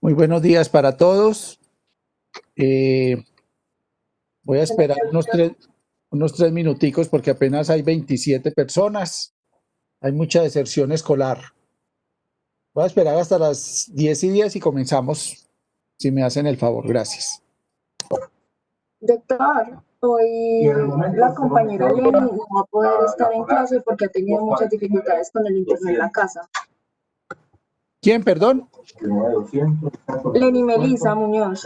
Muy buenos días para todos. Voy a esperar unos tres minuticos porque apenas hay 27 personas. Hay mucha deserción escolar. Voy a esperar hasta las 10:10 y comenzamos, si me hacen el favor. Gracias. Doctor, hoy la compañera Lenny no va a poder estar en clase porque ha tenido muchas dificultades con el internet en la casa. ¿Quién, perdón? Lenny Melisa Muñoz.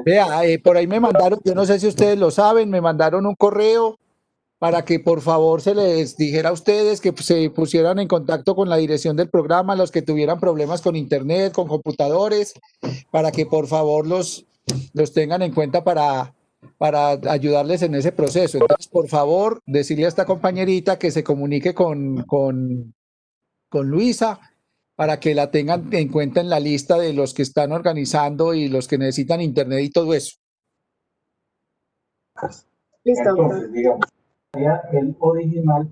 Vea, por ahí me mandaron, yo no sé si ustedes lo saben, me mandaron un correo para que por favor se les dijera a ustedes que se pusieran en contacto con la dirección del programa, los que tuvieran problemas con internet, con computadores, para que por favor los tengan en cuenta para ayudarles en ese proceso. Entonces, por favor, decirle a esta compañerita que se comunique con Luisa para que la tengan en cuenta en la lista de los que están organizando y los que necesitan internet y todo eso. Listo, doctor. Digamos, el original.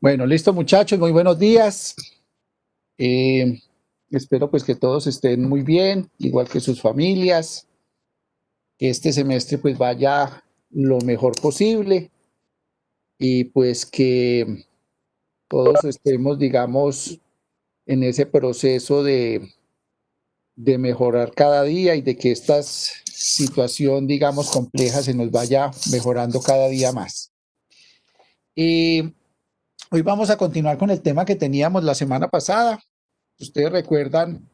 Bueno, listo muchachos, muy buenos días. Eh, Espero pues que todos estén muy bien, igual que sus familias, que este semestre pues vaya lo mejor posible y pues que todos estemos, digamos, en ese proceso de mejorar cada día y de que esta situación, digamos, compleja se nos vaya mejorando cada día más. Hoy vamos a continuar con el tema que teníamos la semana pasada. Ustedes recuerdan,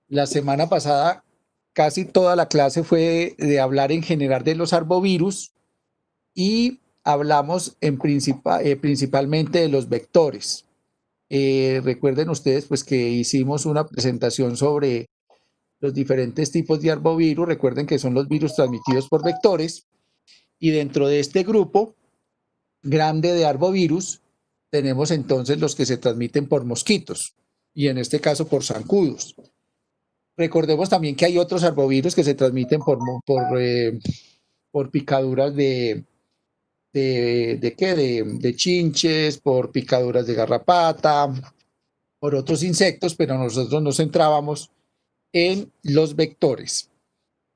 la semana pasada casi toda la clase fue de hablar en general de los arbovirus y hablamos principalmente de los vectores. Recuerden ustedes pues que hicimos una presentación sobre los diferentes tipos de arbovirus. Recuerden que son los virus transmitidos por vectores y dentro de este grupo grande de arbovirus tenemos entonces los que se transmiten por mosquitos y en este caso por zancudos. Recordemos también que hay otros arbovirus que se transmiten por picaduras de chinches, por picaduras de garrapata, por otros insectos, pero nosotros nos centrábamos en los vectores.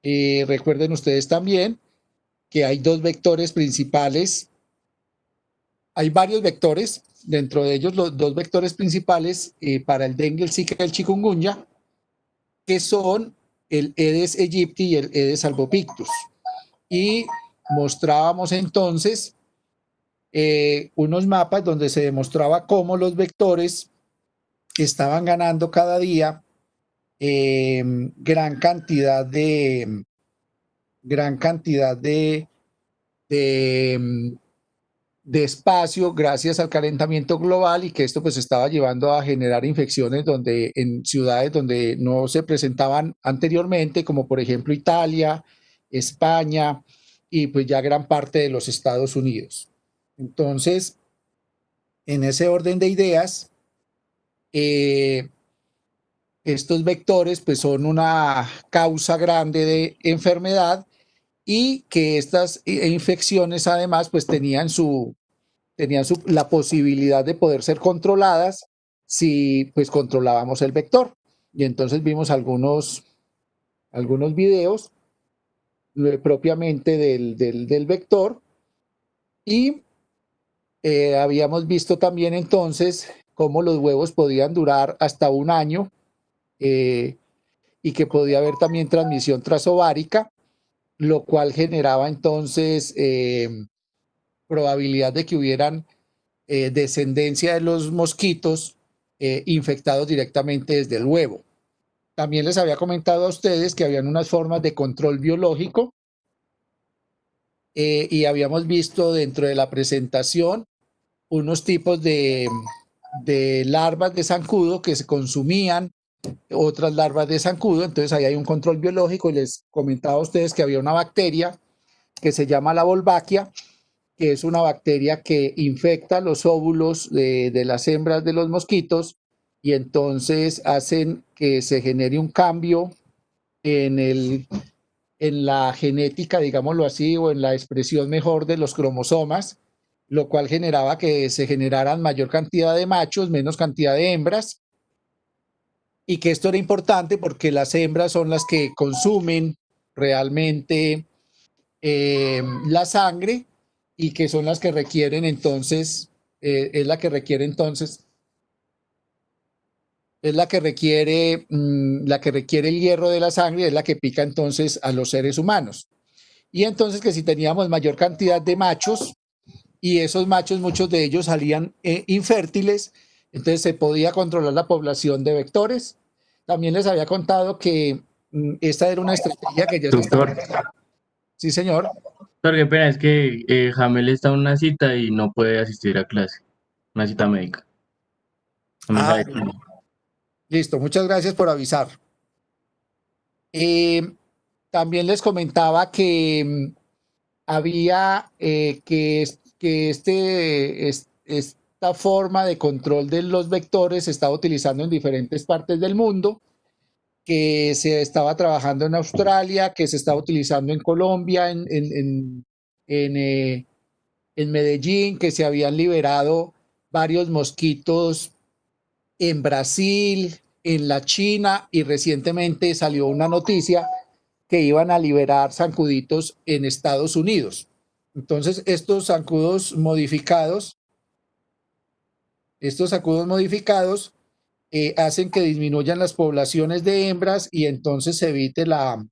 Recuerden ustedes también que hay dos vectores principales. Hay varios vectores, dentro de ellos los dos vectores principales para el dengue, el zika y el chikungunya, que son el Aedes aegypti y el Aedes albopictus. Y mostrábamos entonces unos mapas donde se demostraba cómo los vectores estaban ganando cada día gran cantidad de, de espacio gracias al calentamiento global y que esto pues estaba llevando a generar infecciones en ciudades donde no se presentaban anteriormente, como por ejemplo Italia, España y pues ya gran parte de los Estados Unidos. Entonces, en ese orden de ideas, eh, estos vectores pues son una causa grande de enfermedad y que estas infecciones además pues la posibilidad de poder ser controladas si pues controlábamos el vector. Y entonces vimos algunos videos propiamente del vector y habíamos visto también entonces cómo los huevos podían durar hasta un año y que podía haber también transmisión transovárica, lo cual generaba entonces probabilidad de que hubieran descendencia de los mosquitos infectados directamente desde el huevo. También les había comentado a ustedes que habían unas formas de control biológico y habíamos visto dentro de la presentación unos tipos de larvas de zancudo que se consumían otras larvas de zancudo, entonces ahí hay un control biológico y les comentaba a ustedes que había una bacteria que se llama la Wolbachia, que es una bacteria que infecta los óvulos de las hembras de los mosquitos y entonces hacen que se genere un cambio en, en la genética, digámoslo así, o en la expresión mejor de los cromosomas, lo cual generaba que se generaran mayor cantidad de machos, menos cantidad de hembras, y que esto era importante porque las hembras son las que consumen realmente la sangre y que son las que requieren entonces, es la que requiere entonces, es la que requiere el hierro de la sangre, es la que pica entonces a los seres humanos. Y entonces que si teníamos mayor cantidad de machos y esos machos, muchos de ellos salían infértiles, entonces se podía controlar la población de vectores. También les había contado que esta era una estrategia que ya se estaba... Doctor, Sí, señor. doctor, qué pena, es que Jamel está en una cita y no puede asistir a clase, una cita médica. No me sabe quién. Listo, muchas gracias por avisar. Eh, También les comentaba que había que esta forma de control de los vectores se estaba utilizando en diferentes partes del mundo, que se estaba trabajando en Australia, que se estaba utilizando en Colombia, en Medellín, que se habían liberado varios mosquitos en Brasil, en la China, y recientemente salió una noticia que iban a liberar zancuditos en Estados Unidos. Entonces, estos zancudos modificados hacen que disminuyan las poblaciones de hembras y entonces se evite la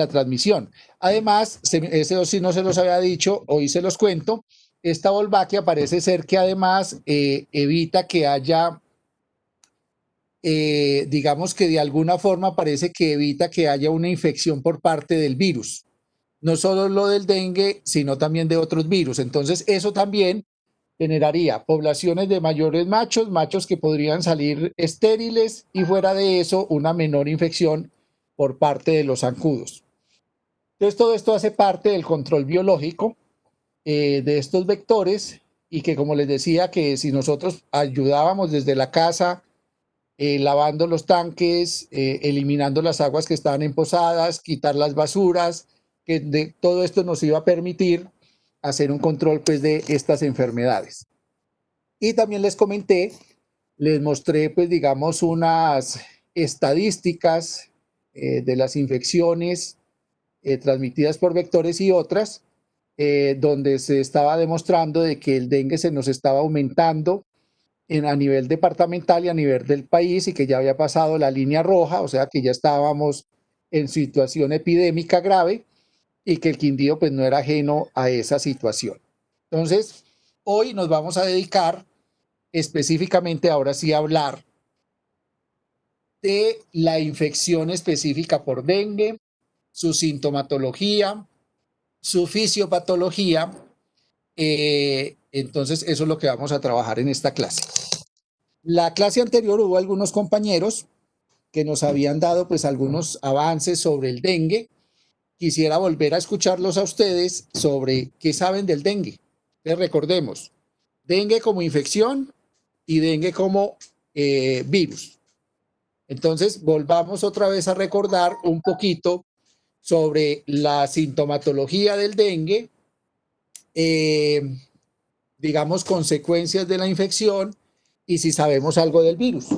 transmisión. Además, eso sí no se los había dicho, hoy se los cuento, esta Wolbachia parece ser que además evita que haya, digamos que de alguna forma parece que evita que haya una infección por parte del virus. No solo lo del dengue, sino también de otros virus. Entonces, eso también generaría poblaciones de mayores machos, machos que podrían salir estériles y fuera de eso una menor infección por parte de los zancudos. Entonces todo esto hace parte del control biológico de estos vectores y que como les decía que si nosotros ayudábamos desde la casa lavando los tanques, eliminando las aguas que estaban empozadas, quitar las basuras, que todo esto nos iba a permitir hacer un control pues de estas enfermedades. Y también les mostré pues digamos unas estadísticas de las infecciones transmitidas por vectores y otras, donde se estaba demostrando de que el dengue se nos estaba aumentando a nivel departamental y a nivel del país y que ya había pasado la línea roja, o sea que ya estábamos en situación epidémica grave y que el Quindío pues no era ajeno a esa situación. Entonces, hoy nos vamos a dedicar específicamente, ahora sí, a hablar de la infección específica por dengue, su sintomatología, su fisiopatología. Entonces, eso es lo que vamos a trabajar en esta clase. La clase anterior hubo algunos compañeros que nos habían dado pues algunos avances sobre el dengue. Quisiera volver a escucharlos a ustedes sobre qué saben del dengue. Entonces, recordemos, dengue como infección y dengue como virus. Entonces, volvamos otra vez a recordar un poquito sobre la sintomatología del dengue, digamos, consecuencias de la infección y si sabemos algo del virus.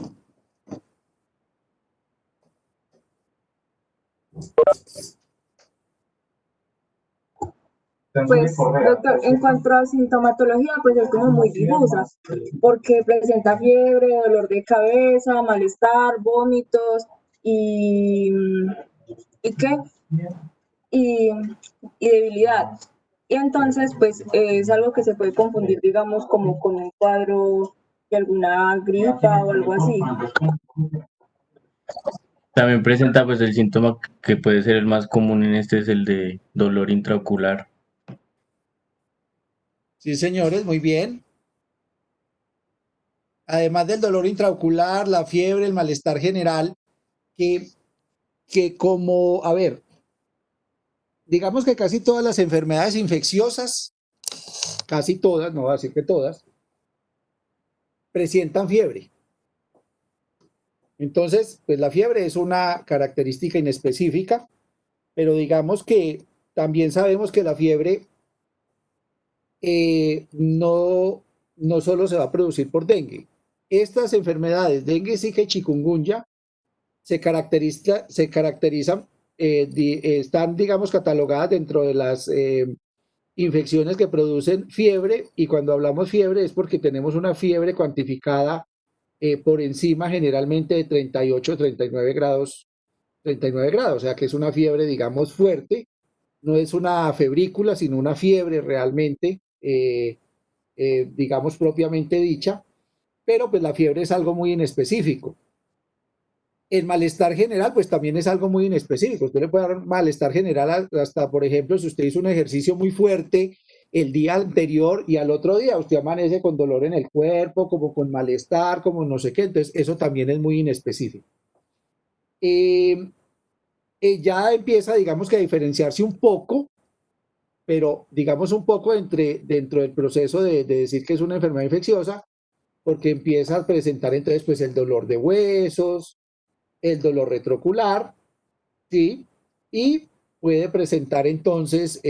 Pues, doctor, en cuanto a sintomatología, pues es como muy difusa, porque presenta fiebre, dolor de cabeza, malestar, vómitos y, ¿y qué? Y, y debilidad. Y entonces, pues es algo que se puede confundir, digamos, como con un cuadro de alguna gripa o algo así. También presenta pues el síntoma que puede ser el más común en este es el de dolor intraocular. Sí, señores, muy bien. Además del dolor intraocular, la fiebre, el malestar general, que como, a ver, digamos que casi todas las enfermedades infecciosas, casi todas, no voy a decir que todas, presentan fiebre. Entonces, pues la fiebre es una característica inespecífica, pero digamos que también sabemos que la fiebre no solo se va a producir por dengue. Estas enfermedades, dengue, zika y chikungunya, se caracterizan, están, digamos, catalogadas dentro de las infecciones que producen fiebre, y cuando hablamos fiebre es porque tenemos una fiebre cuantificada por encima generalmente de 38 o 39 grados, o sea que es una fiebre, digamos, fuerte, no es una febrícula, sino una fiebre realmente, digamos, propiamente dicha, pero pues la fiebre es algo muy inespecífico. El malestar general, pues también es algo muy inespecífico. Usted le puede dar malestar general hasta, por ejemplo, si usted hizo un ejercicio muy fuerte el día anterior y al otro día usted amanece con dolor en el cuerpo, como con malestar, como no sé qué. Entonces, eso también es muy inespecífico. Ya empieza, digamos que a diferenciarse un poco, pero digamos un poco dentro del proceso de decir que es una enfermedad infecciosa, porque empieza a presentar entonces pues el dolor de huesos, el dolor retrocular, ¿sí? Y puede presentar entonces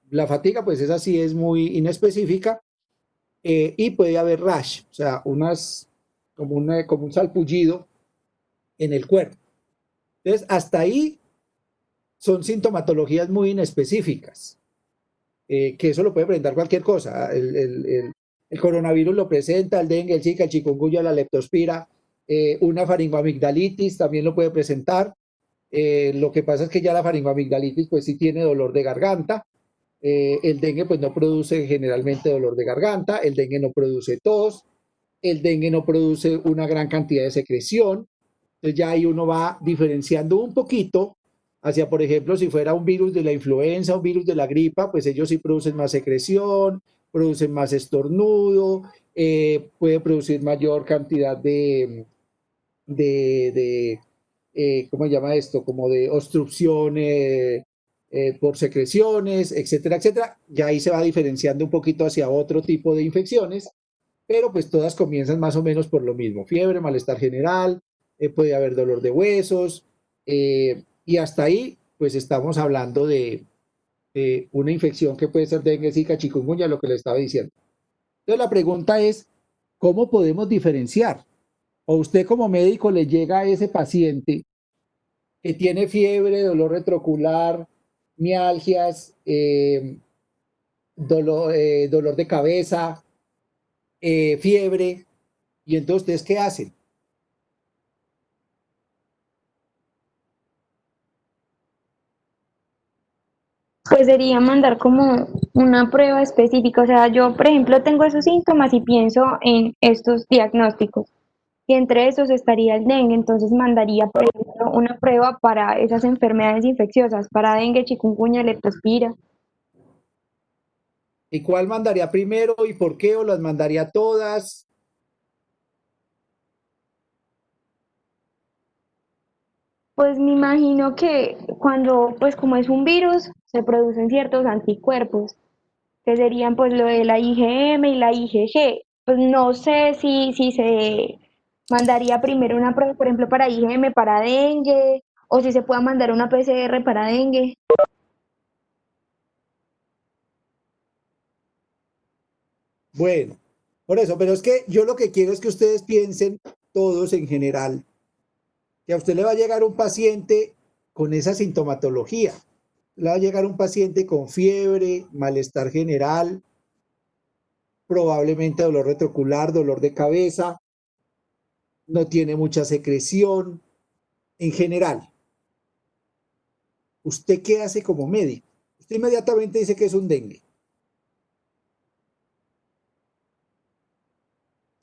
la fatiga, pues esa sí es muy inespecífica, y puede haber rash, o sea, como un salpullido en el cuerpo. Entonces, hasta ahí son sintomatologías muy inespecíficas, que eso lo puede presentar cualquier cosa. El coronavirus lo presenta, el dengue, el zika, el chikungunya, la leptospira, una faringoamigdalitis también lo puede presentar. Lo que pasa es que ya la faringoamigdalitis pues sí tiene dolor de garganta. El dengue pues no produce generalmente dolor de garganta, el dengue no produce tos, el dengue no produce una gran cantidad de secreción. Entonces ya ahí uno va diferenciando un poquito hacia, por ejemplo, si fuera un virus de la influenza, un virus de la gripa, pues ellos sí producen más secreción, producen más estornudo, puede producir mayor cantidad ¿cómo se llama esto? Como de obstrucción por secreciones, etcétera, etcétera. Ya ahí se va diferenciando un poquito hacia otro tipo de infecciones, pero pues todas comienzan más o menos por lo mismo: fiebre, malestar general, puede haber dolor de huesos, y hasta ahí pues estamos hablando de una infección que puede ser dengue, zika, chikungunya, lo que le estaba diciendo. Entonces la pregunta es, ¿cómo podemos diferenciar? O usted como médico le llega a ese paciente que tiene fiebre, dolor retrocular, mialgias, dolor de cabeza, fiebre, y entonces ustedes ¿qué hacen? Pues sería mandar como una prueba específica. O sea, yo, por ejemplo, tengo esos síntomas y pienso en estos diagnósticos. Y entre esos estaría el dengue, entonces mandaría, por ejemplo, una prueba para esas enfermedades infecciosas, para dengue, chikungunya, leptospira. ¿Y cuál mandaría primero y por qué? ¿O las mandaría todas? Pues me imagino que cuando, pues como es un virus, se producen ciertos anticuerpos, que serían pues lo de la IgM y la IgG. Pues no sé si se mandaría primero una prueba, por ejemplo, para IgM, para dengue, o si se puede mandar una PCR para dengue. Bueno, por eso, pero es que yo lo que quiero es que ustedes piensen todos en general, que a usted le va a llegar un paciente con esa sintomatología. Le va a llegar un paciente con fiebre, malestar general, probablemente dolor retrocular, dolor de cabeza, no tiene mucha secreción. En general, ¿usted qué hace como médico? Usted inmediatamente dice que es un dengue.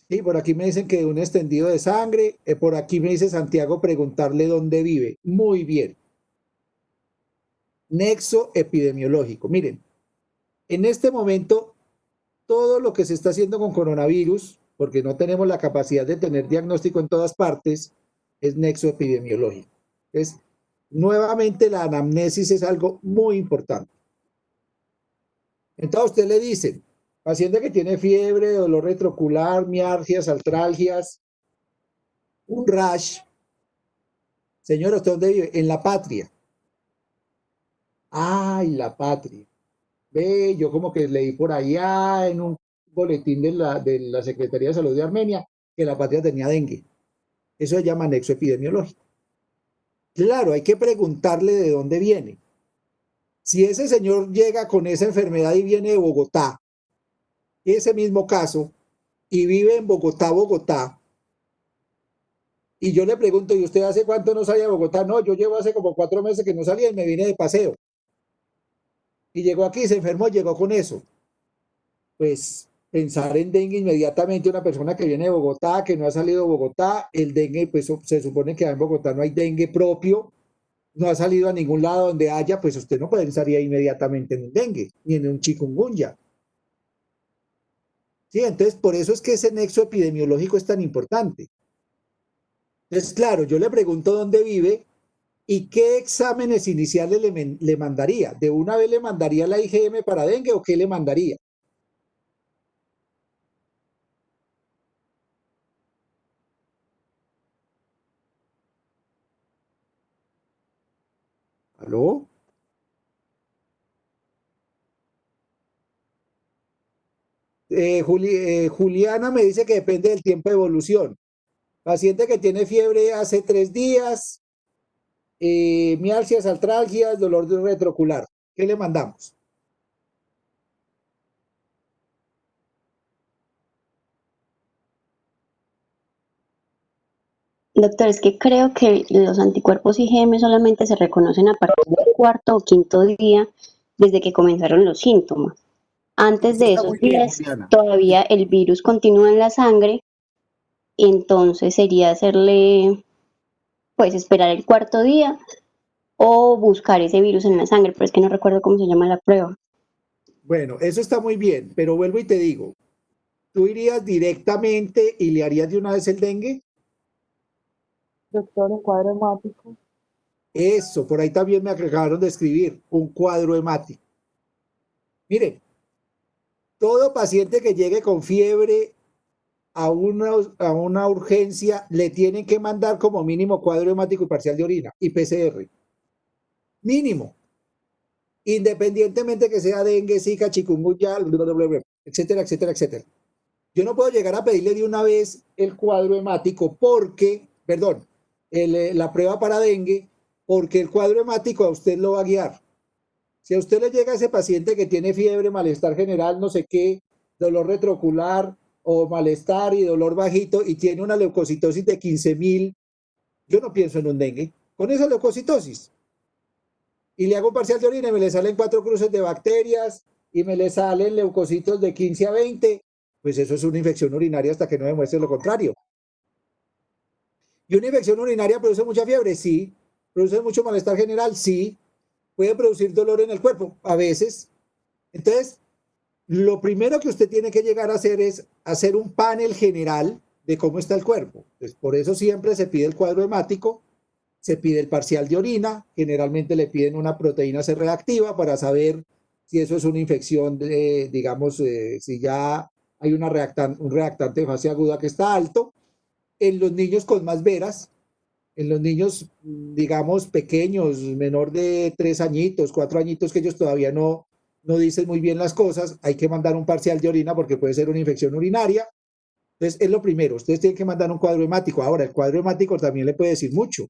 Sí, por aquí me dicen que un extendido de sangre. Por aquí me dice Santiago preguntarle dónde vive. Muy bien. Nexo epidemiológico. Miren, en este momento, todo lo que se está haciendo con coronavirus, porque no tenemos la capacidad de tener diagnóstico en todas partes, es nexo epidemiológico. Es, nuevamente, la anamnesis es algo muy importante. Entonces, a usted le dicen, paciente que tiene fiebre, dolor retrocular, mialgias, artralgias, un rash. Señor, ¿usted dónde vive? En La Patria. Ay, La Patria. Ve, yo como que leí por allá en un boletín de la Secretaría de Salud de Armenia que La Patria tenía dengue. Eso se llama nexo epidemiológico. Claro, hay que preguntarle de dónde viene. Si ese señor llega con esa enfermedad y viene de Bogotá, ese mismo caso, y vive en Bogotá, Bogotá, y yo le pregunto, ¿y usted hace cuánto no salía a Bogotá? No, yo llevo hace como 4 meses que no salía y me vine de paseo. Y llegó aquí, se enfermó, llegó con eso. Pues pensar en dengue inmediatamente, una persona que viene de Bogotá, que no ha salido de Bogotá, el dengue, pues se supone que en Bogotá no hay dengue propio, no ha salido a ningún lado donde haya, pues usted no pensaría inmediatamente en un dengue, ni en un chikungunya. Sí, entonces por eso es que ese nexo epidemiológico es tan importante. Entonces, claro, yo le pregunto dónde vive y qué exámenes iniciales le mandaría. ¿De una vez le mandaría la IgM para dengue o qué le mandaría? ¿Aló? Juliana me dice que depende del tiempo de evolución. Paciente que tiene fiebre hace 3 días, mialgias, artralgias, dolor de retrocular. ¿Qué le mandamos? Doctor, es que creo que los anticuerpos IgM solamente se reconocen a partir del cuarto o quinto día desde que comenzaron los síntomas. Antes Eso de está esos muy bien, días, Juliana. todavía el virus continúa en la sangre, entonces sería hacerle, pues esperar el cuarto día o buscar ese virus en la sangre, pero es que no recuerdo cómo se llama la prueba. Bueno, eso está muy bien, pero vuelvo y te digo, ¿tú irías directamente y le harías de una vez el dengue? Doctor, un cuadro hemático. Eso, por ahí también me acabaron de escribir, un cuadro hemático. Mire, todo paciente que llegue con fiebre a una urgencia le tienen que mandar como mínimo cuadro hemático y parcial de orina y PCR. Mínimo. Independientemente que sea dengue, zika, chikungunya, etcétera, etcétera, etcétera. Yo no puedo llegar a pedirle de una vez el cuadro hemático porque, perdón, la prueba para dengue, porque el cuadro hemático a usted lo va a guiar. Si a usted le llega ese paciente que tiene fiebre, malestar general, no sé qué, dolor retrocular o malestar y dolor bajito y tiene una leucocitosis de 15.000, yo no pienso en un dengue. Con esa leucocitosis y le hago un parcial de orina y me le salen 4 cruces de bacterias y me le salen leucocitos de 15 a 20, pues eso es una infección urinaria hasta que no demuestre lo contrario. ¿Y una infección urinaria produce mucha fiebre? Sí. ¿Produce mucho malestar general? Sí. ¿Puede producir dolor en el cuerpo? A veces. Entonces, lo primero que usted tiene que llegar a hacer es hacer un panel general de cómo está el cuerpo. Pues por eso siempre se pide el cuadro hemático, se pide el parcial de orina, generalmente le piden una proteína C reactiva para saber si eso es una infección, digamos, si ya hay un reactante de fase aguda que está alto. En los niños con más veras, en los niños, digamos, pequeños, menor de 3 añitos, 4 añitos, que ellos todavía no dicen muy bien las cosas, hay que mandar un parcial de orina porque puede ser una infección urinaria. Entonces, es lo primero, ustedes tienen que mandar un cuadro hemático. Ahora, el cuadro hemático también le puede decir mucho,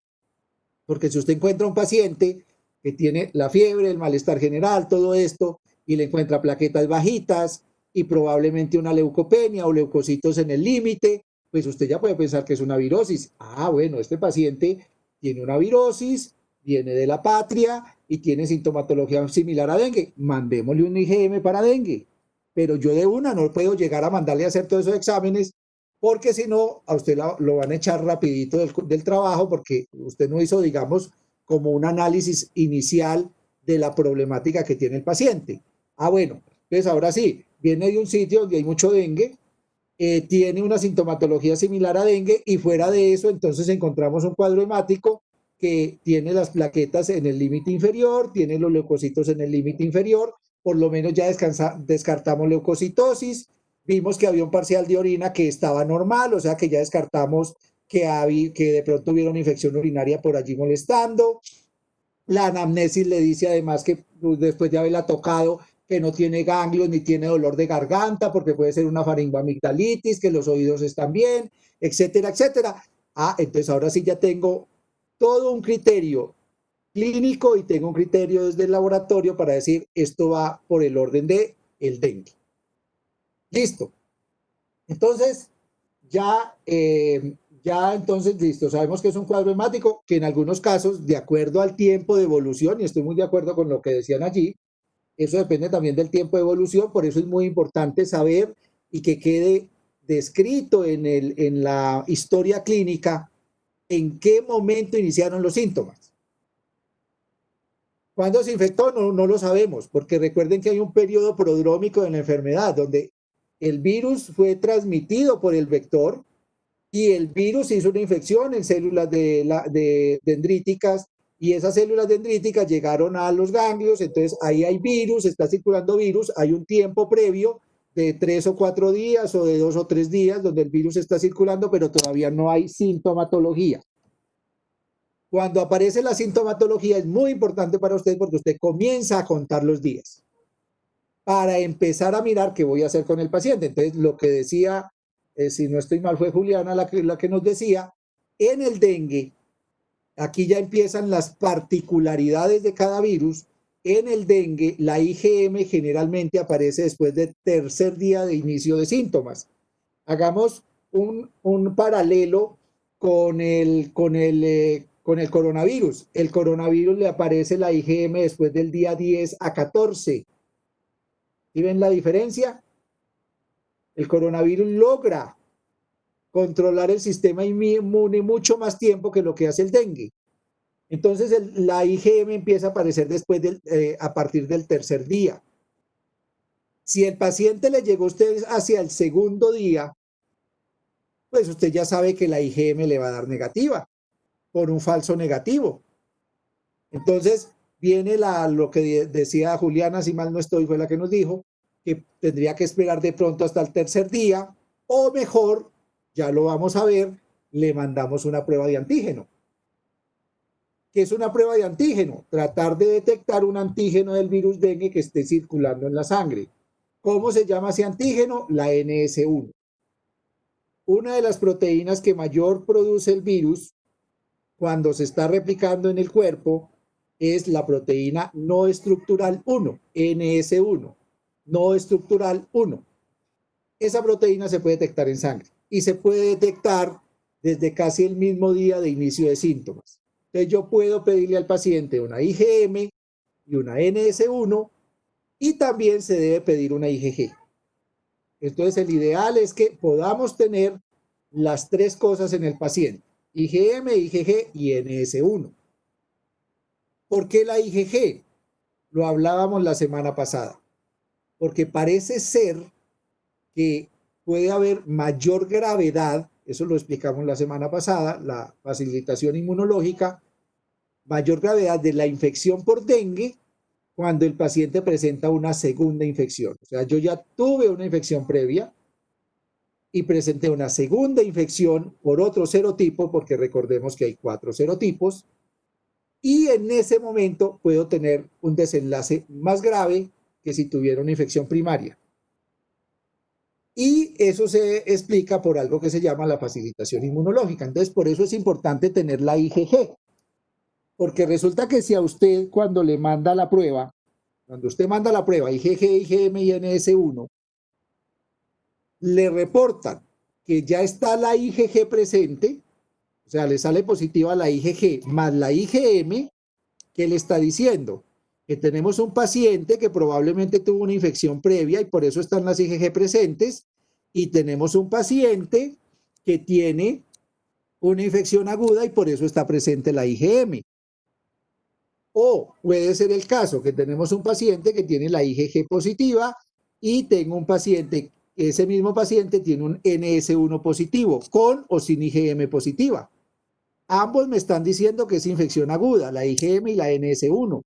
porque si usted encuentra un paciente que tiene la fiebre, el malestar general, todo esto, y le encuentra plaquetas bajitas y probablemente una leucopenia o leucocitos en el límite, pues usted ya puede pensar que es una virosis. Ah, bueno, este paciente tiene una virosis, viene de la patria y tiene sintomatología similar a dengue. Mandémosle un IgM para dengue. Pero yo de una no puedo llegar a mandarle a hacer todos esos exámenes porque si no, a usted lo van a echar rapidito del trabajo porque usted no hizo, digamos, como un análisis inicial de la problemática que tiene el paciente. Ah, bueno, entonces ahora sí, viene de un sitio donde hay mucho dengue, tiene una sintomatología similar a dengue y fuera de eso, entonces encontramos un cuadro hemático que tiene las plaquetas en el límite inferior, tiene los leucocitos en el límite inferior, por lo menos ya descartamos leucocitosis, vimos que había un parcial de orina que estaba normal, o sea que ya descartamos que de pronto hubiera una infección urinaria por allí molestando. La anamnesis le dice además que después de haberla tocado, que no tiene ganglios ni tiene dolor de garganta, porque puede ser una faringoamigdalitis, que los oídos están bien, etcétera, etcétera. Ah, entonces ahora sí ya tengo todo un criterio clínico y tengo un criterio desde el laboratorio para decir esto va por el orden de el dengue. Listo. Entonces, ya entonces, listo, sabemos que es un cuadro hemático que en algunos casos, de acuerdo al tiempo de evolución, y estoy muy de acuerdo con lo que decían allí, eso depende también del tiempo de evolución, por eso es muy importante saber y que quede descrito en la historia clínica en qué momento iniciaron los síntomas. ¿Cuándo se infectó? No lo sabemos, porque recuerden que hay un periodo prodrómico de la enfermedad, donde el virus fue transmitido por el vector y el virus hizo una infección en células dendríticas y esas células dendríticas llegaron a los ganglios, entonces ahí hay virus, está circulando virus, hay un tiempo previo de 3 o 4 días o de 2 o 3 días donde el virus está circulando, pero todavía no hay sintomatología. Cuando aparece la sintomatología es muy importante para usted porque usted comienza a contar los días. para empezar a mirar qué voy a hacer con el paciente. Entonces, lo que decía, si no estoy mal, fue Juliana la que nos decía, en el dengue, aquí ya empiezan las particularidades de cada virus. En el dengue, la IgM generalmente aparece después del tercer día de inicio de síntomas. Hagamos un paralelo con el coronavirus. El coronavirus le aparece la IgM después del día 10 a 14. ¿Sí ven la diferencia? El coronavirus logra controlar el sistema inmune mucho más tiempo que lo que hace el dengue. Entonces la IgM empieza a aparecer a partir del tercer día. Si el paciente le llegó a usted hacia el segundo día, pues usted ya sabe que la IgM le va a dar negativa por un falso negativo. Entonces viene lo que decía Juliana, si mal no estoy, fue la que nos dijo, que tendría que esperar de pronto hasta el tercer día, o mejor, ya lo vamos a ver, le mandamos una prueba de antígeno. ¿Qué es una prueba de antígeno? Tratar de detectar un antígeno del virus dengue que esté circulando en la sangre. ¿Cómo se llama ese antígeno? La NS1. Una de las proteínas que mayor produce el virus cuando se está replicando en el cuerpo es la proteína no estructural 1, NS1, no estructural 1. Esa proteína se puede detectar en sangre y se puede detectar desde casi el mismo día de inicio de síntomas. Entonces yo puedo pedirle al paciente una IgM y una NS1 y también se debe pedir una IgG. Entonces el ideal es que podamos tener las tres cosas en el paciente: IgM, IgG y NS1. ¿Por qué la IgG? Lo hablábamos la semana pasada. Porque parece ser que puede haber mayor gravedad, eso lo explicamos la semana pasada, la facilitación inmunológica, mayor gravedad de la infección por dengue cuando el paciente presenta una segunda infección. O sea, yo ya tuve una infección previa y presenté una segunda infección por otro serotipo, porque recordemos que hay 4 serotipos, y en ese momento puedo tener un desenlace más grave que si tuviera una infección primaria. Y eso se explica por algo que se llama la facilitación inmunológica. Entonces, por eso es importante tener la IgG. Porque resulta que si a usted cuando le manda la prueba, cuando usted manda la prueba IgG, IgM y NS1, le reportan que ya está la IgG presente, o sea, le sale positiva la IgG más la IgM, ¿qué le está diciendo? Que tenemos un paciente que probablemente tuvo una infección previa y por eso están las IgG presentes, y tenemos un paciente que tiene una infección aguda y por eso está presente la IgM. O puede ser el caso que tenemos un paciente que tiene la IgG positiva y tengo un paciente, ese mismo paciente tiene un NS1 positivo, con o sin IgM positiva. Ambos me están diciendo que es infección aguda, la IgM y la NS1.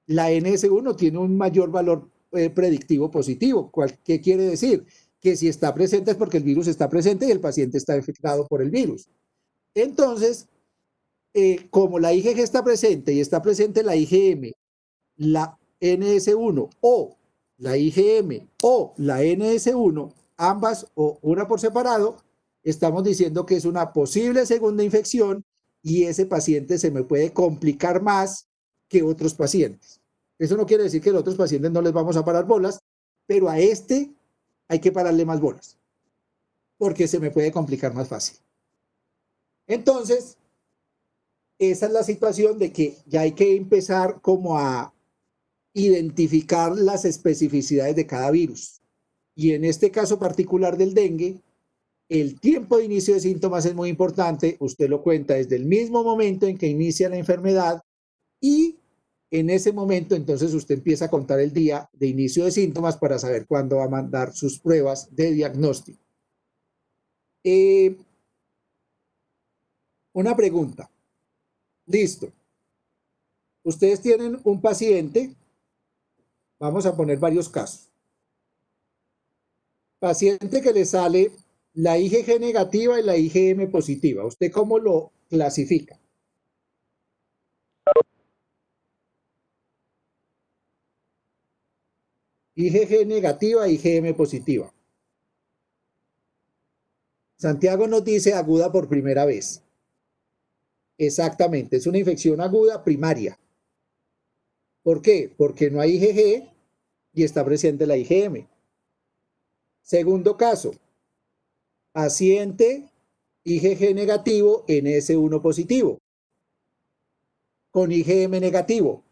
La NS1 tiene un mayor valor predictivo positivo. ¿Qué quiere decir? Que si está presente es porque el virus está presente y el paciente está infectado por el virus. Entonces, como la IgG está presente y está presente la IgM, la NS1 o la IgM o la NS1, ambas o una por separado, estamos diciendo que es una posible segunda infección y ese paciente se me puede complicar más que otros pacientes. Eso no quiere decir que a los otros pacientes no les vamos a parar bolas, pero a este hay que pararle más bolas, porque se me puede complicar más fácil. Entonces, esa es la situación de que ya hay que empezar como a identificar las especificidades de cada virus. Y en este caso particular del dengue, el tiempo de inicio de síntomas es muy importante. Usted lo cuenta desde el mismo momento en que inicia la enfermedad y en ese momento entonces usted empieza a contar el día de inicio de síntomas para saber cuándo va a mandar sus pruebas de diagnóstico. Una pregunta. Listo. Ustedes tienen un paciente, vamos a poner varios casos. Paciente que le sale la IgG negativa y la IgM positiva. ¿Usted cómo lo clasifica? IgG negativa, IgM positiva. Santiago nos dice aguda por primera vez. Exactamente, es una infección aguda primaria. ¿Por qué? Porque no hay IgG y está presente la IgM. Segundo caso, paciente IgG negativo, NS1 positivo, con IgM negativo.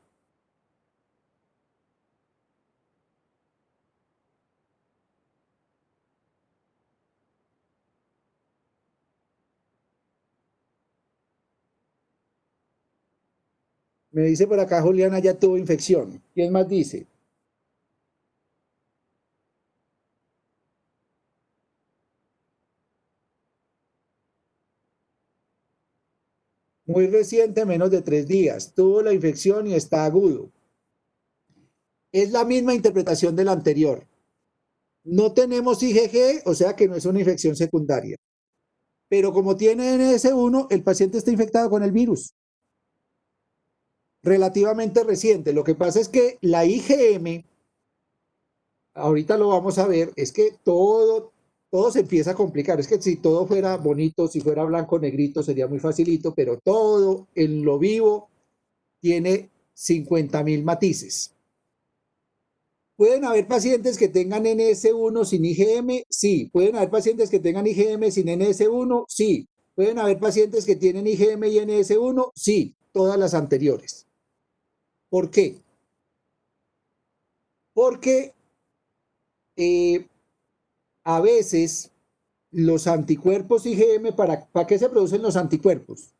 Me dice por acá Juliana ya tuvo infección. ¿Quién más dice? Muy reciente, menos de 3 días. Tuvo la infección y está agudo. Es la misma interpretación de la anterior. No tenemos IgG, o sea que no es una infección secundaria. Pero como tiene NS1, el paciente está infectado con el virus. Relativamente reciente. Lo que pasa es que la IgM, ahorita lo vamos a ver, es que todo se empieza a complicar. Es que si todo fuera bonito, si fuera blanco, negrito, sería muy facilito, pero todo en lo vivo tiene 50.000 matices. ¿Pueden haber pacientes que tengan NS1 sin IgM? Sí. ¿Pueden haber pacientes que tengan IgM sin NS1? Sí. ¿Pueden haber pacientes que tienen IgM y NS1? Sí. Todas las anteriores. ¿Por qué? Porque a veces los anticuerpos IgM, ¿para qué se producen los anticuerpos?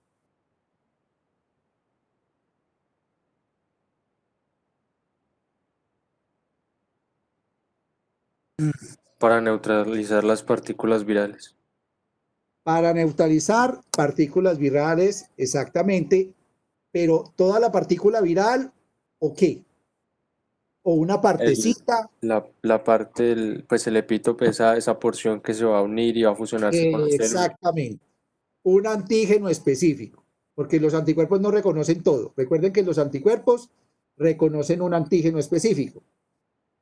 Para neutralizar las partículas virales. Para neutralizar partículas virales, exactamente, pero toda la partícula viral, ¿o qué? O una partecita. La parte, pues el epítope, esa porción que se va a unir y va a fusionarse con la célula. Exactamente. Un antígeno específico, porque los anticuerpos no reconocen todo. Recuerden que los anticuerpos reconocen un antígeno específico.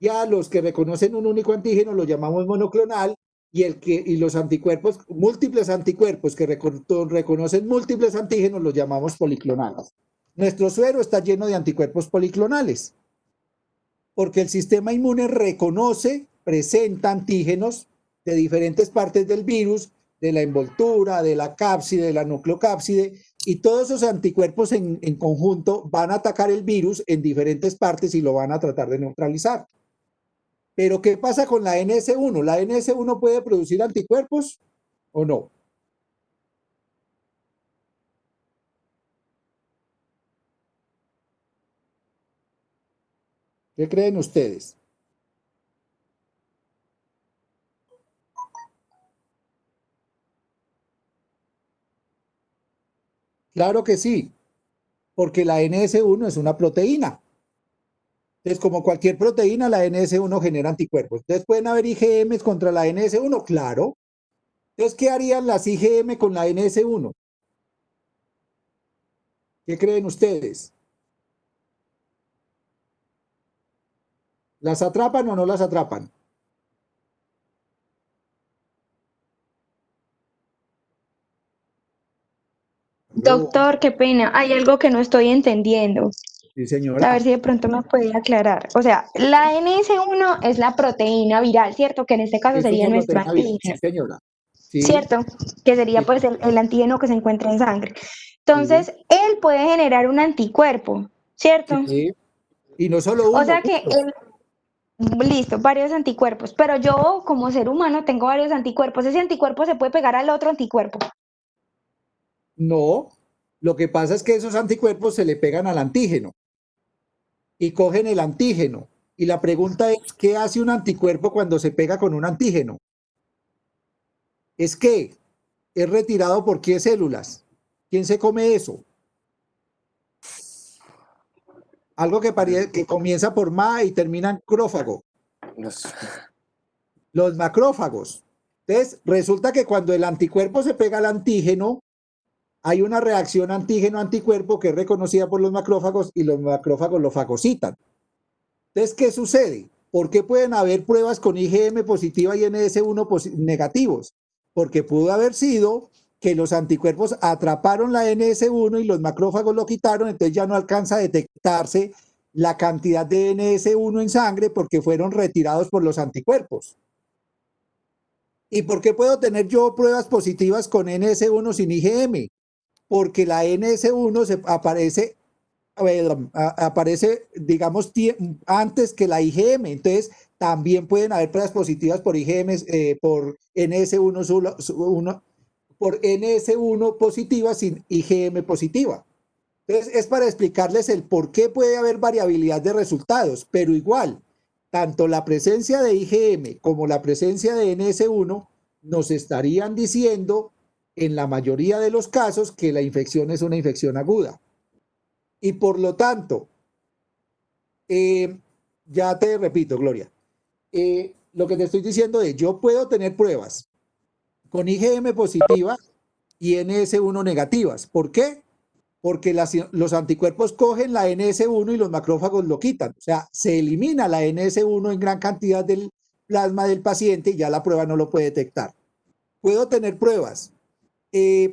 Ya los que reconocen un único antígeno lo llamamos monoclonal y los anticuerpos, múltiples anticuerpos que reconocen múltiples antígenos los llamamos policlonales. Nuestro suero está lleno de anticuerpos policlonales, porque el sistema inmune reconoce, presenta antígenos de diferentes partes del virus, de la envoltura, de la cápside, de la nucleocápside, y todos esos anticuerpos en conjunto van a atacar el virus en diferentes partes y lo van a tratar de neutralizar. Pero ¿qué pasa con la NS1? ¿La NS1 puede producir anticuerpos o no? ¿Qué creen ustedes? Claro que sí, porque la NS1 es una proteína. Entonces, como cualquier proteína, la NS1 genera anticuerpos. Entonces, ¿pueden haber IgMs contra la NS1? Claro. Entonces, ¿qué harían las IgM con la NS1? ¿Qué creen ustedes? ¿Las atrapan o no las atrapan? Doctor, qué pena, hay algo que no estoy entendiendo. Sí, A señora. ver si de pronto me puede aclarar. O sea, la NS1 es la proteína viral, ¿cierto? Que en este caso Eso es sería una nuestro proteína viral. Sí, antígeno, señora. Sí, ¿cierto? Que sería sí, pues el antígeno que se encuentra en sangre. sí, Entonces, él puede generar un anticuerpo, ¿cierto? sí. Y no solo O uno, sea que muchos. listo, varios anticuerpos, pero yo como ser humano tengo varios anticuerpos. Ese anticuerpo se puede pegar al otro anticuerpo. No. Lo que pasa es que esos anticuerpos se le pegan al antígeno y cogen el antígeno. Y la pregunta es, ¿qué hace un anticuerpo cuando se pega con un antígeno? Es que es retirado por qué células. ¿Quién se come eso? Algo que comienza por ma y termina en crófago. Los- Los macrófagos. Entonces, resulta que cuando el anticuerpo se pega al antígeno, hay una reacción antígeno-anticuerpo que es reconocida por los macrófagos y los macrófagos lo fagocitan. Entonces, ¿qué sucede? ¿por qué pueden haber pruebas con IgM positiva y NS1 negativos? Porque pudo haber sido que los anticuerpos atraparon la NS1 y los macrófagos lo quitaron, entonces ya no alcanza a detectarse la cantidad de NS1 en sangre porque fueron retirados por los anticuerpos. ¿Y por qué puedo tener yo pruebas positivas con NS1 sin IgM? Porque la NS1 aparece, digamos, antes que la IgM. Entonces, también pueden haber pruebas positivas por IgM, por NS1, por NS1 positiva sin IgM positiva. Entonces, es para explicarles el por qué puede haber variabilidad de resultados, pero igual, tanto la presencia de IgM como la presencia de NS1 nos estarían diciendo, en la mayoría de los casos, que la infección es una infección aguda. Y por lo tanto, ya te repito, Gloria, lo que te estoy diciendo es, yo puedo tener pruebas con IgM positiva y NS1 negativas. ¿Por qué? Porque los anticuerpos cogen la NS1 y los macrófagos lo quitan. O sea, se elimina la NS1 en gran cantidad del plasma del paciente y ya la prueba no lo puede detectar. Puedo tener pruebas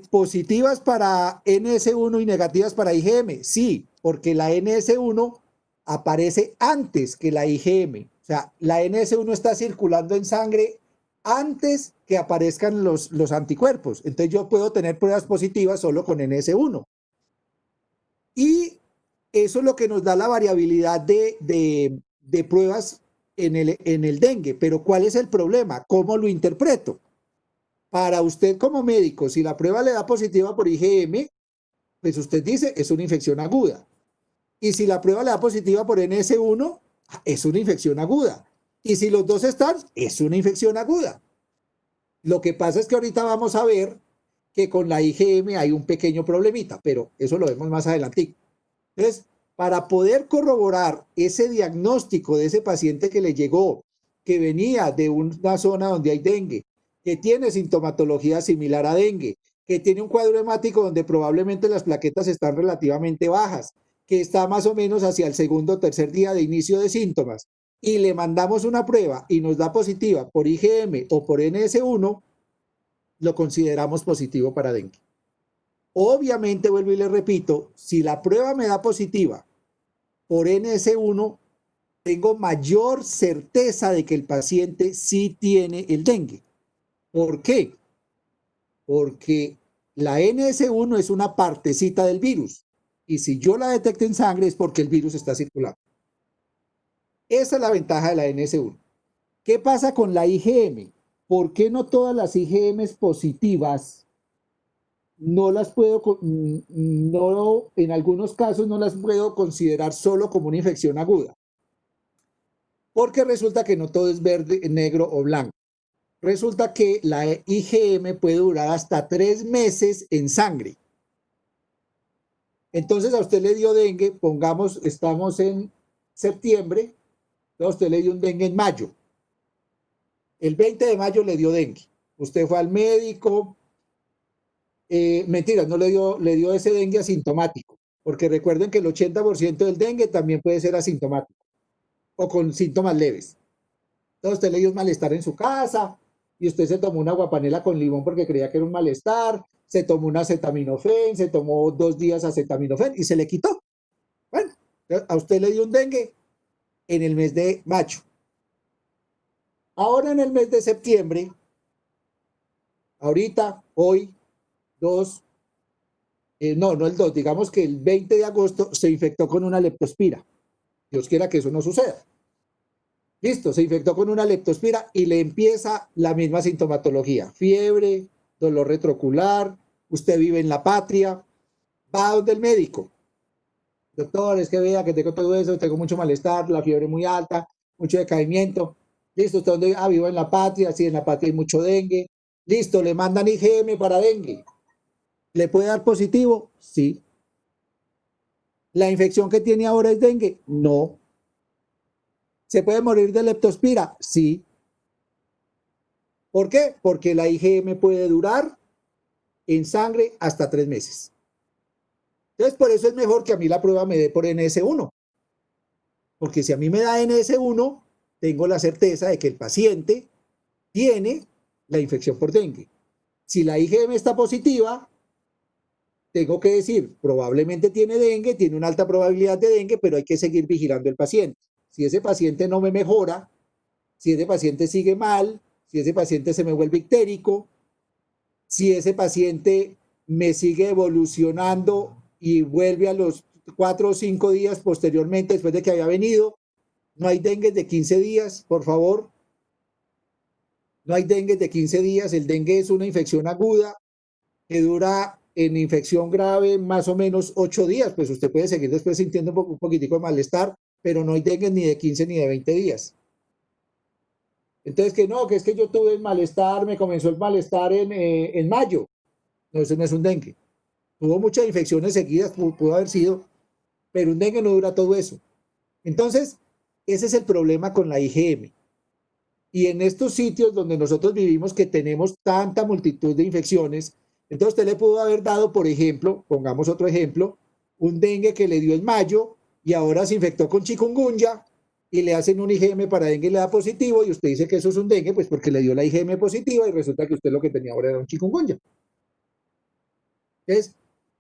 positivas para NS1 y negativas para IgM. Sí, porque la NS1 aparece antes que la IgM. O sea, la NS1 está circulando en sangre antes que aparezcan los anticuerpos. Entonces yo puedo tener pruebas positivas solo con NS1. Y eso es lo que nos da la variabilidad de pruebas en el dengue. Pero ¿cuál es el problema? ¿Cómo lo interpreto? Para usted como médico, si la prueba le da positiva por IgM, pues usted dice es una infección aguda. Y si la prueba le da positiva por NS1, es una infección aguda. Y si los dos están, es una infección aguda. Lo que pasa es que ahorita vamos a ver que con la IgM hay un pequeño problemita, pero eso lo vemos más adelante. Entonces, para poder corroborar ese diagnóstico de ese paciente que le llegó, que venía de una zona donde hay dengue, que tiene sintomatología similar a dengue, que tiene un cuadro hemático donde probablemente las plaquetas están relativamente bajas, que está más o menos hacia el segundo o tercer día de inicio de síntomas, y le mandamos una prueba y nos da positiva por IgM o por NS1, lo consideramos positivo para dengue. Obviamente, vuelvo y le repito, si la prueba me da positiva por NS1, tengo mayor certeza de que el paciente sí tiene el dengue. ¿Por qué? Porque la NS1 es una partecita del virus y si yo la detecto en sangre es porque el virus está circulando. Esa es la ventaja de la NS1. ¿Qué pasa con la IgM? ¿Por qué no todas las IgMs positivas no las puedo, no, en algunos casos no las puedo considerar solo como una infección aguda? Porque resulta que no todo es verde, negro o blanco. Resulta que la IgM puede durar hasta 3 meses en sangre. Entonces a usted le dio dengue, pongamos, estamos en septiembre, a usted le dio un dengue en mayo. El 20 de mayo le dio dengue. Usted fue al médico, mentiras, no le dio ese dengue asintomático, porque recuerden que el 80% del dengue también puede ser asintomático o con síntomas leves. Entonces usted le dio un malestar en su casa y usted se tomó una aguapanela con limón porque creía que era un malestar, se tomó un acetaminofén, se tomó 2 días acetaminofén y se le quitó. Bueno, a usted le dio un dengue en el mes de mayo. Ahora en el mes de septiembre, ahorita, hoy, 2, no el 2, digamos que el 20 de agosto se infectó con una leptospira. Dios quiera que eso no suceda. Listo, se infectó con una leptospira y le empieza la misma sintomatología. Fiebre, dolor retrocular, usted vive en la patria, va a donde el médico. Doctor, es que vea que tengo todo eso, tengo mucho malestar, la fiebre muy alta, mucho decaimiento. Listo, ¿usted dónde? Ah, vivo en la patria, sí, en la patria hay mucho dengue. Listo, le mandan IgM para dengue. ¿Le puede dar positivo? Sí. ¿La infección que tiene ahora es dengue? No. ¿Se puede morir de leptospira? Sí. ¿Por qué? Porque la IgM puede durar en sangre hasta 3 meses. Entonces, por eso es mejor que a mí la prueba me dé por NS1. Porque si a mí me da NS1, tengo la certeza de que el paciente tiene la infección por dengue. Si la IgM está positiva, tengo que decir, probablemente tiene dengue, tiene una alta probabilidad de dengue, pero hay que seguir vigilando al paciente. Si ese paciente no me mejora, si ese paciente sigue mal, si ese paciente se me vuelve ictérico, si ese paciente me sigue evolucionando y vuelve a los 4 o 5 días posteriormente, después de que había venido, no hay dengue de 15 días, por favor. No hay dengue de 15 días. El dengue es una infección aguda que dura en infección grave más o menos 8 días. Pues usted puede seguir después sintiendo un poquitico de malestar, pero no hay dengue ni de 15 ni de 20 días. Entonces, que no, que es que yo tuve el malestar, me comenzó el malestar en mayo. No, eso no es un dengue. Tuvo muchas infecciones seguidas, pudo haber sido, pero un dengue no dura todo eso. Entonces, ese es el problema con la IgM. Y en estos sitios donde nosotros vivimos, que tenemos tanta multitud de infecciones, entonces usted le pudo haber dado, por ejemplo, pongamos otro ejemplo, un dengue que le dio en mayo y ahora se infectó con chikungunya y le hacen un IgM para dengue y le da positivo y usted dice que eso es un dengue, pues porque le dio la IgM positiva y resulta que usted lo que tenía ahora era un chikungunya. Entonces,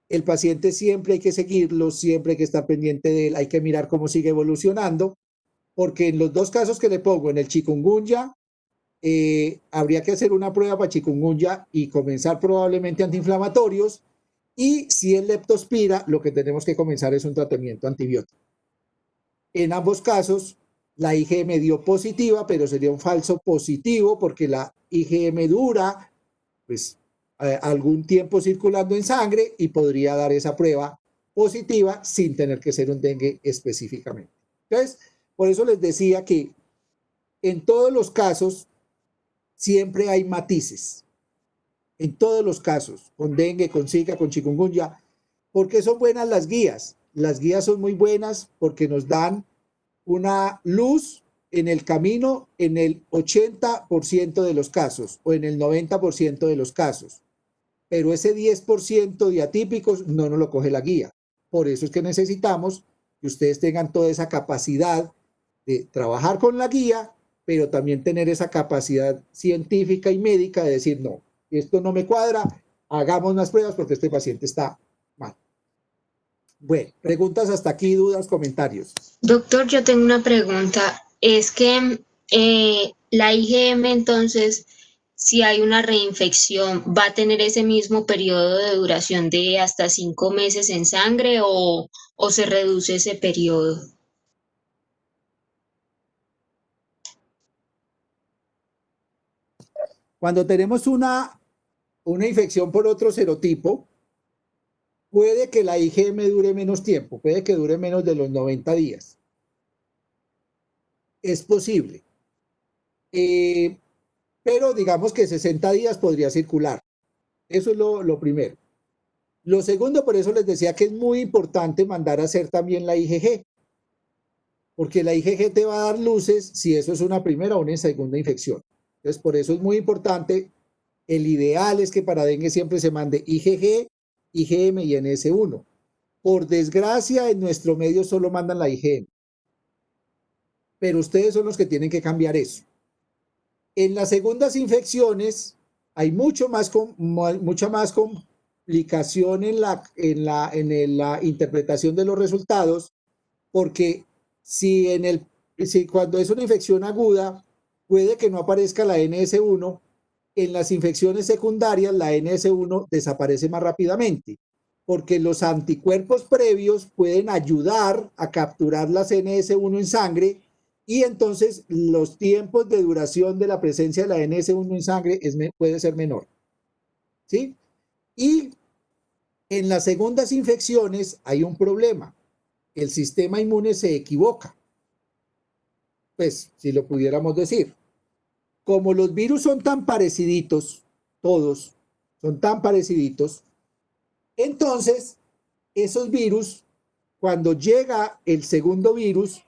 el paciente siempre hay que seguirlo, siempre hay que estar pendiente de él, hay que mirar cómo sigue evolucionando, porque en los dos casos que le pongo, en el chikungunya, habría que hacer una prueba para chikungunya y comenzar probablemente antiinflamatorios, y si es leptospira, lo que tenemos que comenzar es un tratamiento antibiótico. En ambos casos, la IgM dio positiva, pero sería un falso positivo porque la IgM dura pues algún tiempo circulando en sangre y podría dar esa prueba positiva sin tener que ser un dengue específicamente. Entonces, por eso les decía que en todos los casos siempre hay matices. En todos los casos, con dengue, con zika, con chikungunya. ¿Por qué son buenas las guías? Las guías son muy buenas porque nos dan una luz en el camino en el 80% de los casos o en el 90% de los casos. Pero ese 10% de atípicos no nos lo coge la guía. Por eso es que necesitamos que ustedes tengan toda esa capacidad de trabajar con la guía, pero también tener esa capacidad científica y médica de decir, no, esto no me cuadra, hagamos más pruebas porque este paciente está mal. Bueno, preguntas hasta aquí, dudas, comentarios. Doctor, yo tengo una pregunta. Es que la IgM, entonces, si hay una reinfección, ¿va a tener ese mismo periodo de duración de hasta 5 meses en sangre o se reduce ese periodo? Cuando tenemos una infección por otro serotipo, puede que la IgM dure menos tiempo, puede que dure menos de los 90 días. Es posible. Pero digamos que 60 días podría circular. Eso es lo primero. Lo segundo, por eso les decía que es muy importante mandar a hacer también la IgG, porque la IgG te va a dar luces si eso es una primera o una segunda infección. Entonces, por eso es muy importante. El ideal es que para dengue siempre se mande IgG, IgM y NS1. Por desgracia, en nuestro medio solo mandan la IgM. Pero ustedes son los que tienen que cambiar eso. En las segundas infecciones hay mucha más complicación en la interpretación de los resultados, porque si cuando es una infección aguda puede que no aparezca la NS1, en las infecciones secundarias la NS1 desaparece más rápidamente, porque los anticuerpos previos pueden ayudar a capturar las NS1 en sangre y entonces los tiempos de duración de la presencia de la NS1 en sangre puede ser menor. ¿Sí? Y en las segundas infecciones hay un problema. El sistema inmune se equivoca. Pues, si lo pudiéramos decir. Como los virus son tan pareciditos, todos son tan pareciditos, entonces esos virus, cuando llega el segundo virus,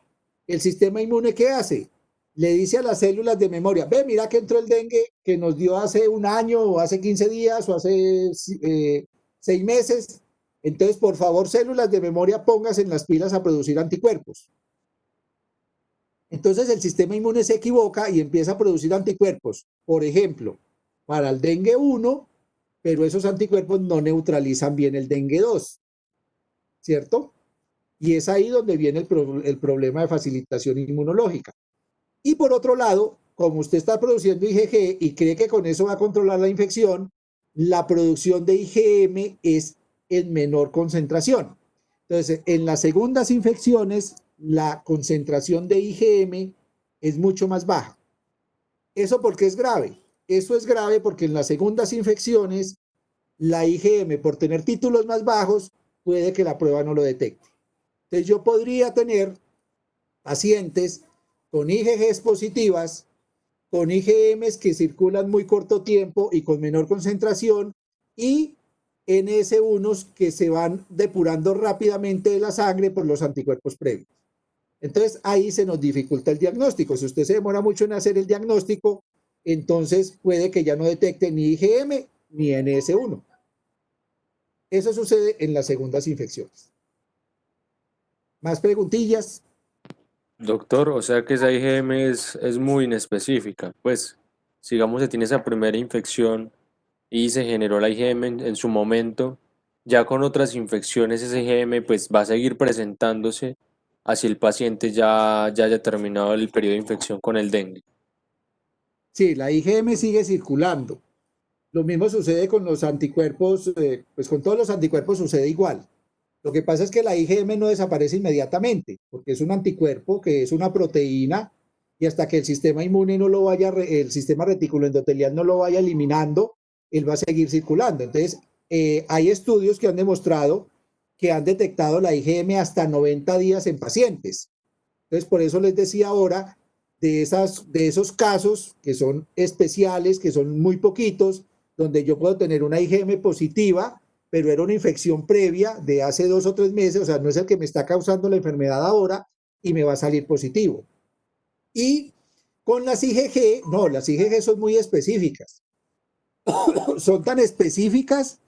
el sistema inmune, ¿qué hace? Le dice a las células de memoria, ve, mira que entró el dengue que nos dio hace un año o hace 15 días o hace 6 meses. Entonces, por favor, células de memoria, pónganse en las pilas a producir anticuerpos. Entonces el sistema inmune se equivoca y empieza a producir anticuerpos, por ejemplo, para el dengue 1, pero esos anticuerpos no neutralizan bien el dengue 2, ¿cierto? Y es ahí donde viene el problema de facilitación inmunológica. Y por otro lado, como usted está produciendo IgG y cree que con eso va a controlar la infección, la producción de IgM es en menor concentración. Entonces, en las segundas infecciones, la concentración de IgM es mucho más baja. ¿Eso por qué es grave? Eso es grave porque en las segundas infecciones, la IgM, por tener títulos más bajos, puede que la prueba no lo detecte. Entonces, yo podría tener pacientes con IgGs positivas, con IgMs que circulan muy corto tiempo y con menor concentración, y NS1 que se van depurando rápidamente de la sangre por los anticuerpos previos. Entonces ahí se nos dificulta el diagnóstico. Si usted se demora mucho en hacer el diagnóstico, entonces puede que ya no detecte ni IgM ni NS1. Eso sucede en las segundas infecciones. ¿Más preguntillas? Doctor, o sea que esa IgM es muy inespecífica. Pues, sigamos se tiene esa primera infección y se generó la IgM en su momento, ya con otras infecciones ese IgM pues va a seguir presentándose así el paciente ya haya terminado el periodo de infección con el dengue. Sí, la IgM sigue circulando. Lo mismo sucede con los anticuerpos, pues con todos los anticuerpos sucede igual. Lo que pasa es que la IgM no desaparece inmediatamente, porque es un anticuerpo que es una proteína y hasta que el sistema inmune no lo vaya, el sistema reticuloendotelial no lo vaya eliminando, él va a seguir circulando. Entonces, hay estudios que han demostrado que han detectado la IgM hasta 90 días en pacientes. Entonces, por eso les decía ahora de esos casos que son especiales, que son muy poquitos, donde yo puedo tener una IgM positiva, pero era una infección previa de hace 2 o 3 meses, o sea, no es el que me está causando la enfermedad ahora y me va a salir positivo. Y con las IgG, no, las IgG son muy específicas. Son tan específicas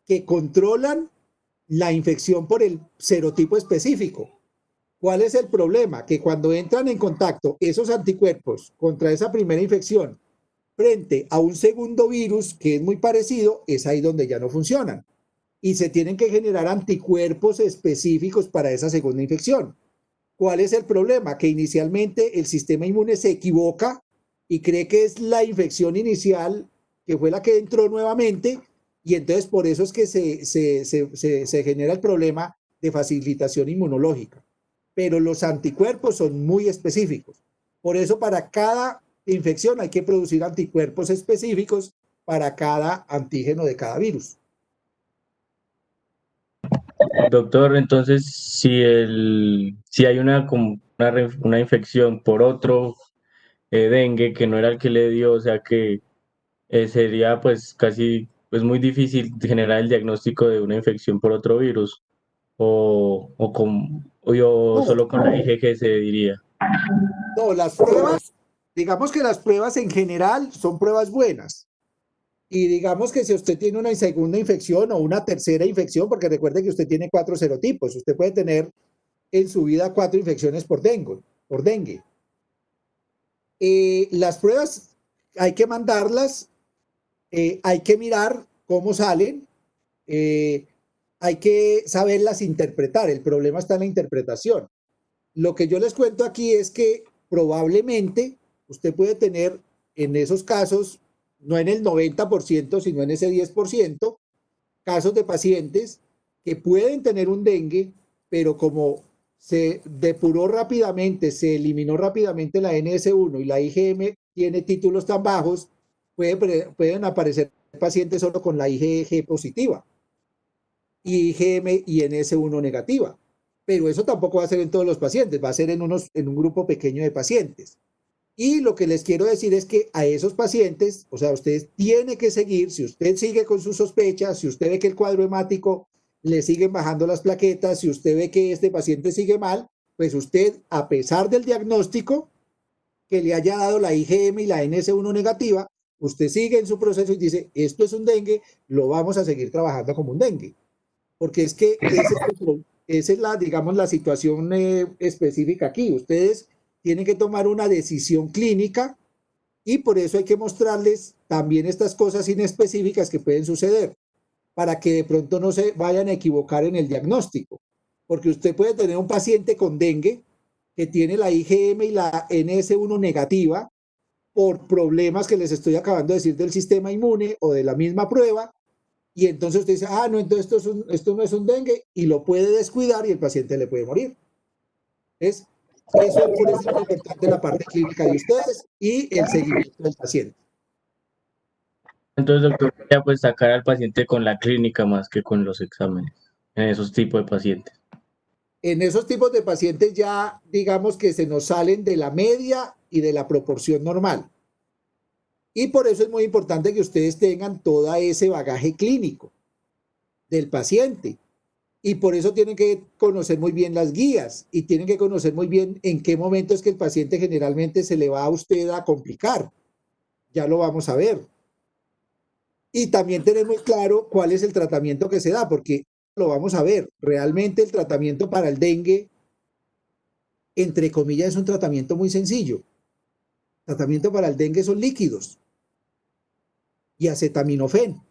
que controlan la infección por el serotipo específico. ¿Cuál es el problema? Que cuando entran en contacto esos anticuerpos contra esa primera infección frente a un segundo virus que es muy parecido, es ahí donde ya no funcionan. Y se tienen que generar anticuerpos específicos para esa segunda infección. ¿Cuál es el problema? Que inicialmente el sistema inmune se equivoca y cree que es la infección inicial que fue la que entró nuevamente, y entonces por eso es que se genera el problema de facilitación inmunológica. Pero los anticuerpos son muy específicos. Por eso para cada infección hay que producir anticuerpos específicos para cada antígeno de cada virus. Doctor, entonces, si hay una infección por otro dengue que no era el que le dio, o sea que sería pues casi pues muy difícil generar el diagnóstico de una infección por otro virus, o No, solo con la IgG se diría. no, las pruebas, digamos que las pruebas en general son pruebas buenas. Y digamos que si usted tiene una segunda infección o una tercera infección, porque recuerde que usted tiene 4 serotipos, usted puede tener en su vida 4 infecciones por dengue. Las pruebas hay que mandarlas, hay que mirar cómo salen, hay que saberlas interpretar. El problema está en la interpretación. Lo que yo les cuento aquí es que probablemente usted puede tener en esos casos, no en el 90%, sino en ese 10%, casos de pacientes que pueden tener un dengue, pero como se depuró rápidamente, se eliminó rápidamente la NS1 y la IgM tiene títulos tan bajos, pueden aparecer pacientes solo con la IgG positiva, IgM y NS1 negativa. Pero eso tampoco va a ser en todos los pacientes, va a ser en un grupo pequeño de pacientes. Y lo que les quiero decir es que a esos pacientes, o sea, usted tiene que seguir, si usted sigue con sus sospechas, si usted ve que el cuadro hemático le siguen bajando las plaquetas, si usted ve que este paciente sigue mal, pues usted, a pesar del diagnóstico que le haya dado la IgM y la NS1 negativa, usted sigue en su proceso y dice, esto es un dengue, lo vamos a seguir trabajando como un dengue. Porque es que esa es la, digamos, la situación específica aquí. Ustedes tienen que tomar una decisión clínica y por eso hay que mostrarles también estas cosas inespecíficas que pueden suceder para que de pronto no se vayan a equivocar en el diagnóstico. Porque usted puede tener un paciente con dengue que tiene la IgM y la NS1 negativa por problemas que les estoy acabando de decir del sistema inmune o de la misma prueba, y entonces usted dice, ah, no, entonces esto no es un dengue, y lo puede descuidar y el paciente le puede morir. Eso por eso es muy importante la parte clínica de ustedes y el seguimiento del paciente. Entonces, doctor, ya pues sacar al paciente con la clínica más que con los exámenes, en esos tipos de pacientes. En esos tipos de pacientes ya digamos que se nos salen de la media y de la proporción normal. Y por eso es muy importante que ustedes tengan todo ese bagaje clínico del paciente. Y por eso tienen que conocer muy bien las guías y tienen que conocer muy bien en qué momento es que el paciente generalmente se le va a usted a complicar. Ya lo vamos a ver. Y también tener muy claro cuál es el tratamiento que se da, porque lo vamos a ver. Realmente el tratamiento para el dengue, entre comillas, es un tratamiento muy sencillo. El tratamiento para el dengue son líquidos y acetaminofén.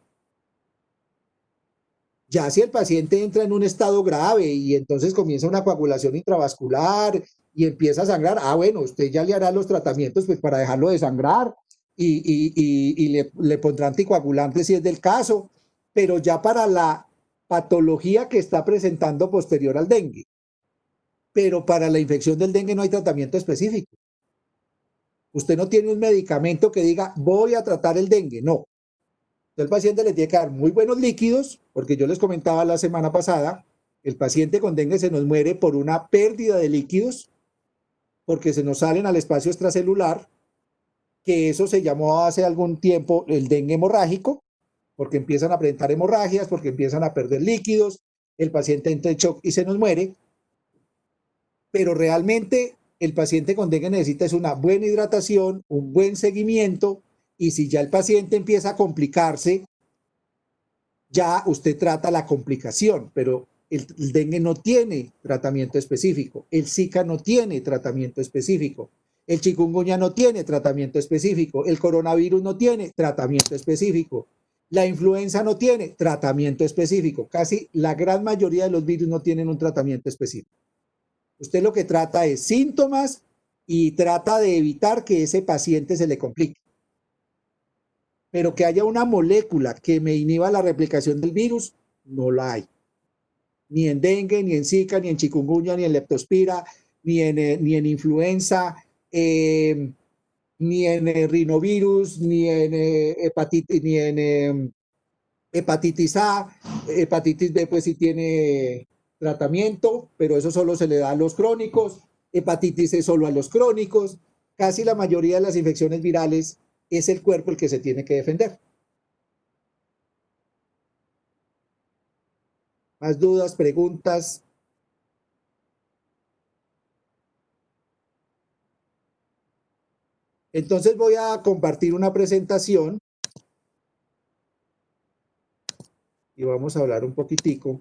Ya si el paciente entra en un estado grave y entonces comienza una coagulación intravascular y empieza a sangrar, bueno, usted ya le hará los tratamientos pues, para dejarlo de sangrar y le pondrá anticoagulantes si es del caso, pero ya para la patología que está presentando posterior al dengue. Pero para la infección del dengue no hay tratamiento específico. Usted no tiene un medicamento que diga, voy a tratar el dengue, no. Entonces, el paciente le tiene que dar muy buenos líquidos, porque yo les comentaba la semana pasada, el paciente con dengue se nos muere por una pérdida de líquidos, porque se nos salen al espacio extracelular, que eso se llamó hace algún tiempo el dengue hemorrágico, porque empiezan a presentar hemorragias, porque empiezan a perder líquidos, el paciente entra en shock y se nos muere. Pero realmente el paciente con dengue necesita es una buena hidratación, un buen seguimiento, y si ya el paciente empieza a complicarse, ya usted trata la complicación, pero el dengue no tiene tratamiento específico, el Zika no tiene tratamiento específico, el chikungunya no tiene tratamiento específico, el coronavirus no tiene tratamiento específico, la influenza no tiene tratamiento específico, casi la gran mayoría de los virus no tienen un tratamiento específico. Usted lo que trata es síntomas y trata de evitar que ese paciente se le complique. Pero que haya una molécula que me inhiba la replicación del virus, no la hay. Ni en dengue, ni en Zika, ni en chikungunya, ni en leptospira, ni en influenza, ni en rinovirus, ni en hepatitis A. Hepatitis B pues sí tiene tratamiento, pero eso solo se le da a los crónicos. Hepatitis C solo a los crónicos. Casi la mayoría de las infecciones virales es el cuerpo el que se tiene que defender. ¿Más dudas, preguntas? Entonces voy a compartir una presentación y vamos a hablar un poquitico.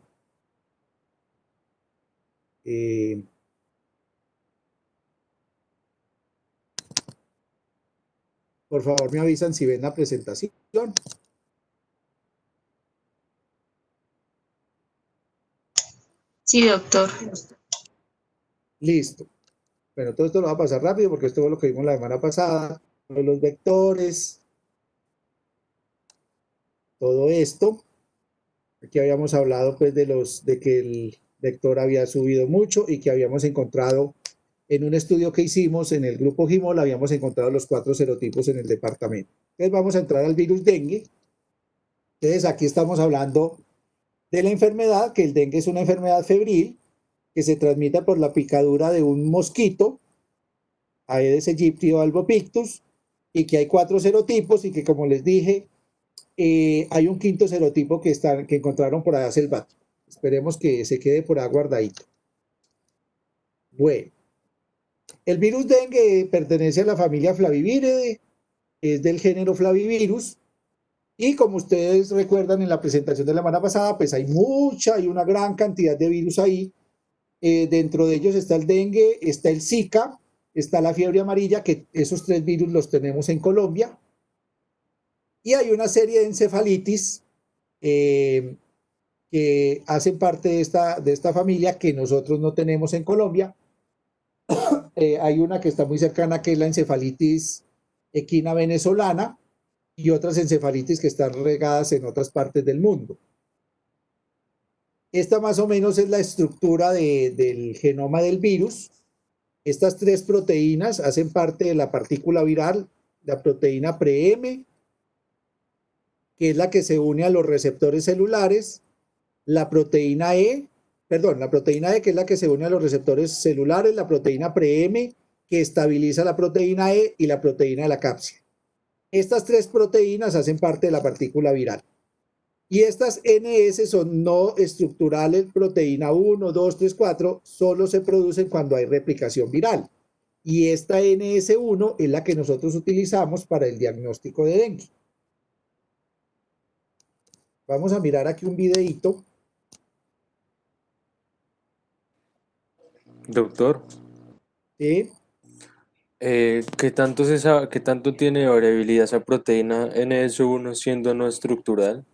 Por favor, me avisan si ven la presentación. Sí, doctor. Listo. Bueno, todo esto lo va a pasar rápido porque esto es lo que vimos la semana pasada. Los vectores. Todo esto. Aquí habíamos hablado pues de que el vector había subido mucho y que habíamos encontrado en un estudio que hicimos en el grupo GIMOL, habíamos encontrado los 4 serotipos en el departamento. Entonces vamos a entrar al virus dengue. Entonces aquí estamos hablando de la enfermedad, que el dengue es una enfermedad febril que se transmite por la picadura de un mosquito, Aedes aegypti o albopictus, y que hay 4 serotipos y que, como les dije, hay un 5º serotipo que encontraron por allá selvático. Esperemos que se quede por ahí guardadito. Bueno, el virus dengue pertenece a la familia Flaviviridae, es del género Flavivirus, y como ustedes recuerdan en la presentación de la semana pasada, pues hay una gran cantidad de virus ahí. Dentro de ellos está el dengue, está el Zika, está la fiebre amarilla, que esos 3 virus los tenemos en Colombia, y hay una serie de encefalitis que hacen parte de esta familia que nosotros no tenemos en Colombia. Hay una que está muy cercana, que es la encefalitis equina venezolana, y otras encefalitis que están regadas en otras partes del mundo. Esta más o menos es la estructura del genoma del virus. Estas 3 proteínas hacen parte de la partícula viral, la proteína pre-M, que es la que se une a los receptores celulares, la proteína E, que es la que se une a los receptores celulares, la proteína pre-M, que estabiliza la proteína E, y la proteína de la cápside. Estas 3 proteínas hacen parte de la partícula viral. Y estas NS son no estructurales, proteína 1, 2, 3, 4, solo se producen cuando hay replicación viral. Y esta NS1 es la que nosotros utilizamos para el diagnóstico de dengue. Vamos a mirar aquí un videíto. Doctor, ¿Sí? ¿qué tanto tiene variabilidad esa proteína NS1 siendo no estructural?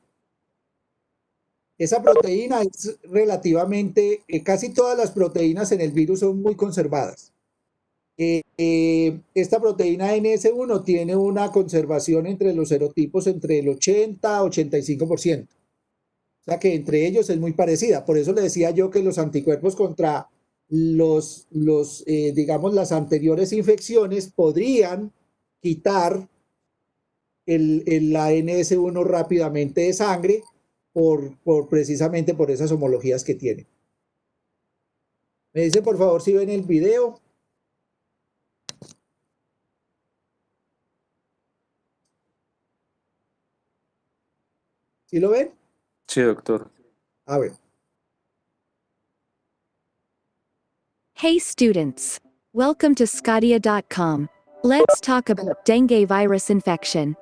Esa proteína es relativamente, casi todas las proteínas en el virus son muy conservadas. Esta proteína NS1 tiene una conservación entre los serotipos entre el 80 a 85%. O sea que entre ellos es muy parecida. Por eso le decía yo que los anticuerpos contra digamos, las anteriores infecciones podrían quitar la NS1 rápidamente de sangre precisamente por esas homologías que tiene. Me dice por favor si ven el video. ¿Sí lo ven? Sí, doctor. A ver. Hey students! Welcome to Scotia.com. Let's talk about dengue virus infection.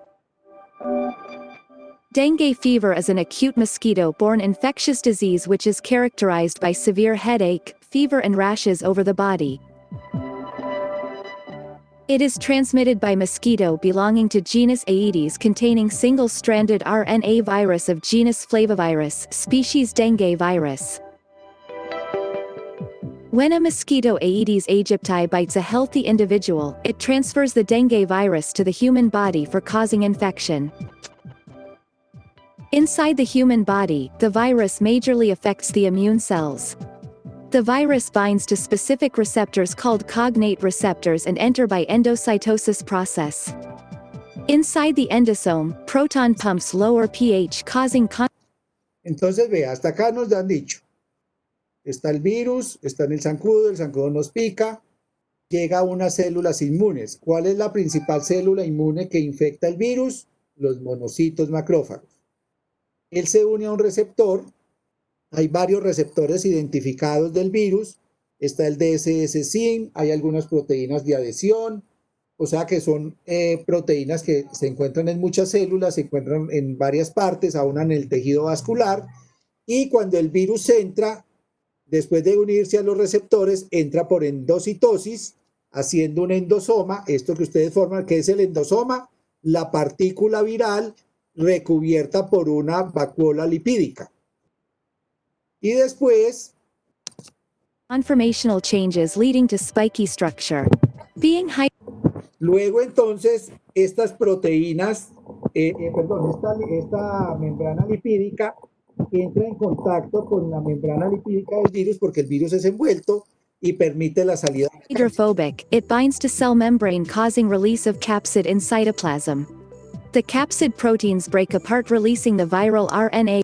Dengue fever is an acute mosquito-borne infectious disease which is characterized by severe headache, fever and rashes over the body. It is transmitted by mosquito belonging to genus Aedes containing single-stranded RNA virus of genus Flavivirus, species dengue virus. When a mosquito Aedes aegypti bites a healthy individual, it transfers the dengue virus to the human body for causing infection. Inside the human body, the virus majorly affects the immune cells. The virus binds to specific receptors called cognate receptors and enter by endocytosis process. Inside the endosome, proton pumps lower pH causing Entonces, vea, hasta acá nos han dicho. Está el virus, está en el zancudo nos pica, llega a unas células inmunes. ¿Cuál es la principal célula inmune que infecta el virus? Los monocitos macrófagos. Él se une a un receptor. Hay varios receptores identificados del virus. Está el DSS-SIN, hay algunas proteínas de adhesión, o sea que son proteínas que se encuentran en muchas células, se encuentran en varias partes, aún en el tejido vascular, y cuando el virus entra, después de unirse a los receptores, entra por endocitosis, haciendo un endosoma. Esto que ustedes forman, ¿qué es el endosoma? La partícula viral recubierta por una vacuola lipídica. Y después, conformational changes leading to spiky structure. Luego entonces estas proteínas, esta membrana lipídica entra en contacto con la membrana lipídica del virus porque el virus es envuelto y permite la salida. Hydrophobic, it binds to cell membrane causing release of capsid in cytoplasm. The capsid proteins break apart releasing the viral RNA.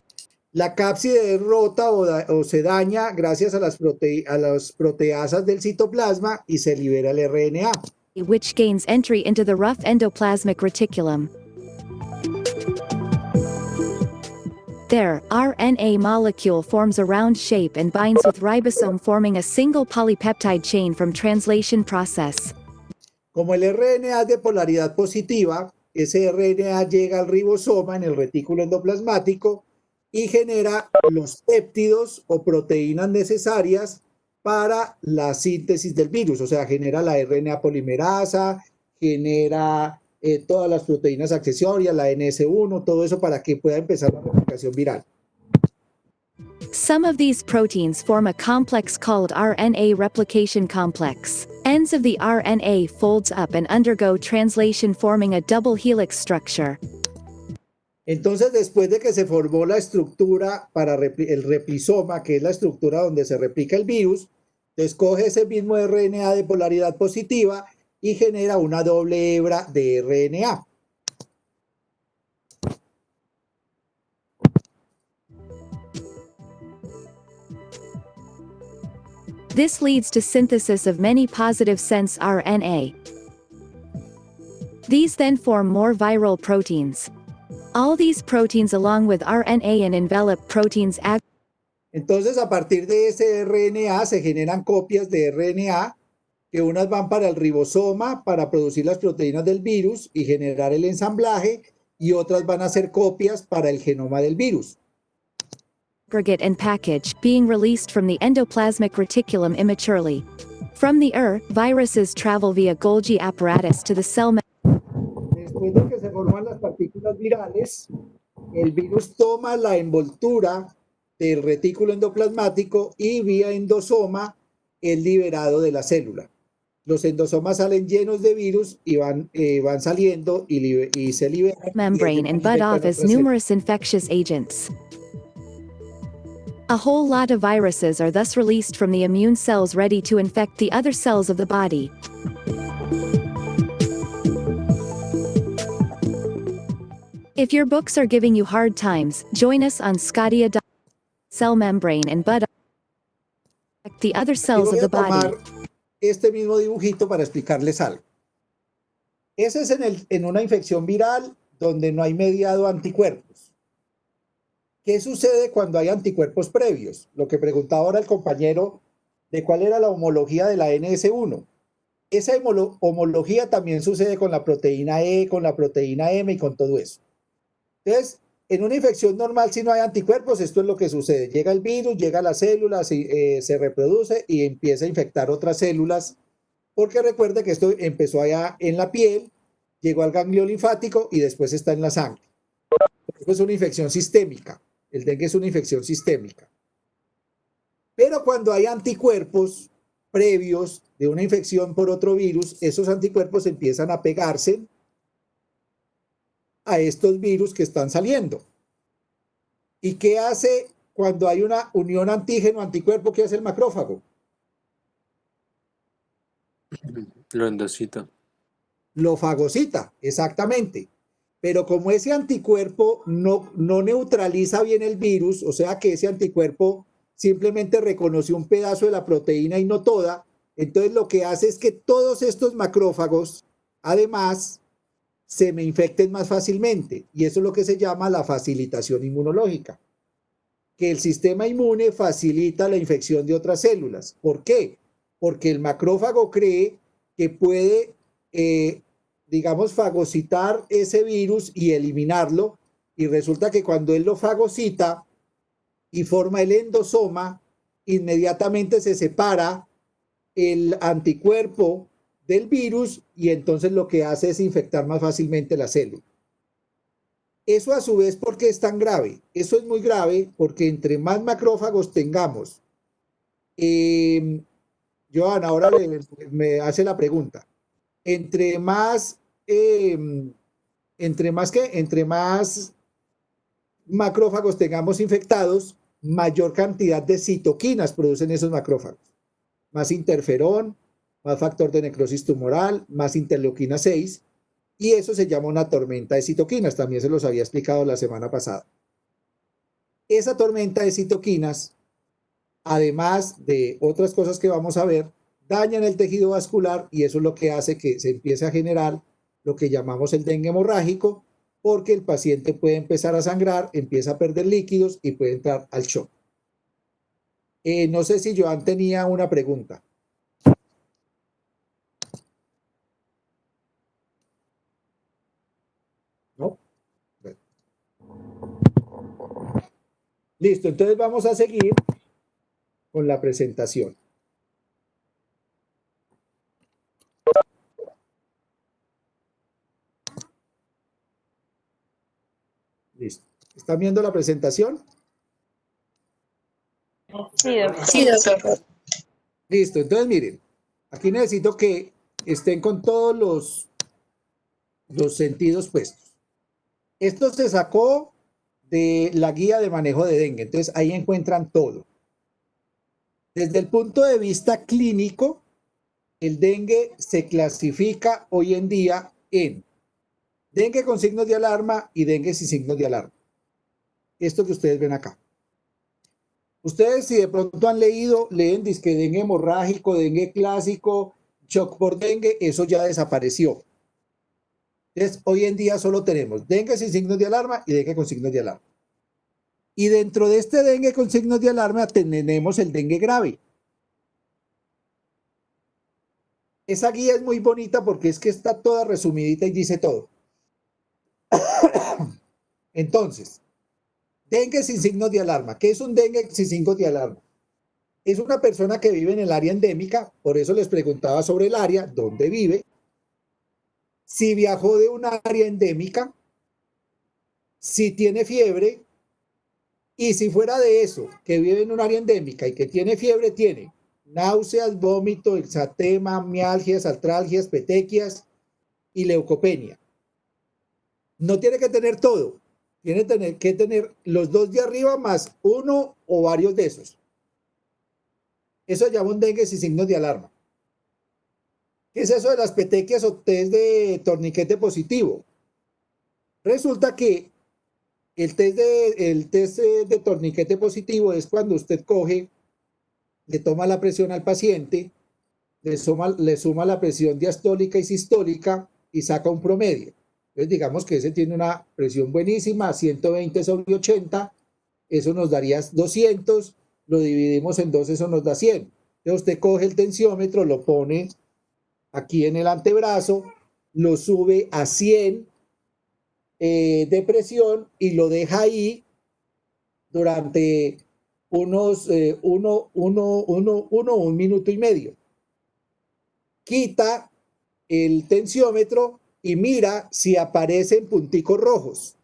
La cápside es rota o se daña gracias a las proteasas del citoplasma y se libera el RNA, which gains entry into the rough endoplasmic reticulum. There, RNA molecule forms a round shape and binds with ribosome forming a single polypeptide chain from translation process. Como el RNA es de polaridad positiva, ese RNA llega al ribosoma en el retículo endoplasmático y genera los péptidos o proteínas necesarias para la síntesis del virus, o sea, genera la RNA polimerasa, genera todas las proteínas accesorias, la NS1, todo eso para que pueda empezar la replicación viral. Some of these proteins form a complex called RNA replication complex. Ends of the RNA folds up and undergo translation forming a double helix structure. Entonces, después de que se formó la estructura para el replisoma, que es la estructura donde se replica el virus, escoge ese mismo RNA de polaridad positiva y genera una doble hebra de RNA. This leads to synthesis of many positive sense RNA. These then form more viral proteins. All these proteins along with RNA and enveloped proteins act. Entonces, a partir de ese RNA se generan copias de RNA que unas van para el ribosoma para producir las proteínas del virus y generar el ensamblaje, y otras van a ser copias para el genoma del virus. Aggregate and package being released from the endoplasmic reticulum immaturely. From the viruses travel via Golgi apparatus to the cell. Después de que se forman las partículas virales, el virus toma la envoltura del retículo endoplasmático y vía endosoma es liberado de la célula. Los endosomas salen llenos de virus y van saliendo y se liberan. Membrane and bud off as numerous infectious agents. A whole lot of viruses are thus released from the immune cells ready to infect the other cells of the body. If your books are giving you hard times, join us on Scotia. Cell membrane and bud the other cells of the body. Este mismo dibujito para explicarles algo. Ese es en una infección viral donde no hay mediado anticuerpos. ¿Qué sucede cuando hay anticuerpos previos? Lo que preguntaba ahora el compañero de cuál era la homología de la NS1. Esa homología también sucede con la proteína E, con la proteína M y con todo eso. Entonces, en una infección normal, si no hay anticuerpos, esto es lo que sucede. Llega el virus, llega a las células, se reproduce y empieza a infectar otras células, porque recuerde que esto empezó allá en la piel, llegó al ganglio linfático y después está en la sangre. Esto es una infección sistémica. El dengue es una infección sistémica. Pero cuando hay anticuerpos previos de una infección por otro virus, esos anticuerpos empiezan a pegarse a estos virus que están saliendo. ¿Y qué hace cuando hay una unión antígeno-anticuerpo? ¿Qué hace el macrófago? Lo endocita. Lo fagocita, exactamente. Pero como ese anticuerpo no neutraliza bien el virus, o sea que ese anticuerpo simplemente reconoció un pedazo de la proteína y no toda, entonces lo que hace es que todos estos macrófagos, además, se me infecten más fácilmente. Y eso es lo que se llama la facilitación inmunológica. Que el sistema inmune facilita la infección de otras células. ¿Por qué? Porque el macrófago cree que puede, digamos, fagocitar ese virus y eliminarlo. Y resulta que cuando él lo fagocita y forma el endosoma, inmediatamente se separa el anticuerpo del virus y entonces lo que hace es infectar más fácilmente la célula. Eso a su vez, ¿por qué es tan grave? Eso es muy grave porque entre más macrófagos tengamos, Joana, ahora me hace la pregunta, entre más macrófagos tengamos infectados, mayor cantidad de citoquinas producen esos macrófagos. Más interferón, más factor de necrosis tumoral, más interleuquina 6, y eso se llama una tormenta de citoquinas, también se los había explicado la semana pasada. Esa tormenta de citoquinas, además de otras cosas que vamos a ver, dañan el tejido vascular y eso es lo que hace que se empiece a generar lo que llamamos el dengue hemorrágico, porque el paciente puede empezar a sangrar, empieza a perder líquidos y puede entrar al shock. No sé si Joan tenía una pregunta. ¿No? Bueno. Listo, entonces vamos a seguir con la presentación. Listo. ¿Están viendo la presentación? Sí, doctor. Sí, doctor. Listo, entonces miren, aquí necesito que estén con todos los sentidos puestos. Esto se sacó de la guía de manejo de dengue, entonces ahí encuentran todo. Desde el punto de vista clínico, el dengue se clasifica hoy en día en dengue con signos de alarma y dengue sin signos de alarma. Esto que ustedes ven acá. Ustedes si de pronto han leído, leen disque dengue hemorrágico, dengue clásico, shock por dengue, eso ya desapareció. Entonces, hoy en día solo tenemos dengue sin signos de alarma y dengue con signos de alarma. Y dentro de este dengue con signos de alarma tenemos el dengue grave. Esa guía es muy bonita porque es que está toda resumidita y dice todo. Entonces, dengue sin signos de alarma. ¿Qué es un dengue sin signos de alarma? Es una persona que vive en el área endémica, por eso les preguntaba sobre el área, dónde vive, si viajó de un área endémica, si tiene fiebre, y si fuera de eso, que vive en un área endémica y que tiene fiebre, tiene náuseas, vómito, exantema, mialgias, artralgias, petequias y leucopenia. No tiene que tener todo, tiene que tener los dos de arriba más uno o varios de esos. Eso se llama un dengue sin signos de alarma. ¿Qué es eso de las petequias o test de torniquete positivo? Resulta que el test de torniquete positivo es cuando usted coge, le toma la presión al paciente, le suma la presión diastólica y sistólica y saca un promedio. Entonces digamos que ese tiene una presión buenísima, 120 sobre 80, eso nos daría 200, lo dividimos en dos, eso nos da 100. Entonces usted coge el tensiómetro, lo pone aquí en el antebrazo, lo sube a 100 de presión y lo deja ahí durante un minuto y medio. Quita el tensiómetro y mira si aparecen punticos rojos.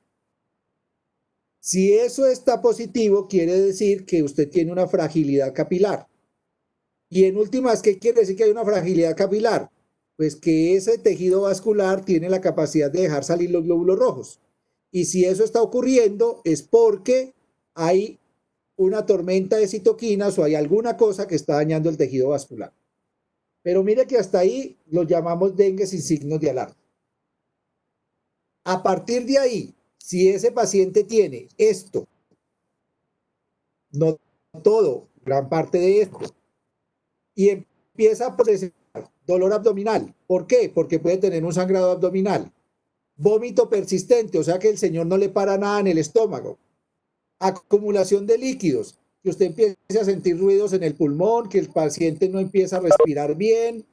Si eso está positivo, quiere decir que usted tiene una fragilidad capilar. Y en últimas, ¿qué quiere decir que hay una fragilidad capilar? Pues que ese tejido vascular tiene la capacidad de dejar salir los glóbulos rojos. Y si eso está ocurriendo es porque hay una tormenta de citoquinas o hay alguna cosa que está dañando el tejido vascular. Pero mire que hasta ahí lo llamamos dengue sin signos de alarma. A partir de ahí, si ese paciente tiene esto, no todo, gran parte de esto, y empieza a presentar dolor abdominal. ¿Por qué? Porque puede tener un sangrado abdominal. Vómito persistente, o sea que el señor no le para nada en el estómago. Acumulación de líquidos, que usted empiece a sentir ruidos en el pulmón, que el paciente no empieza a respirar bien,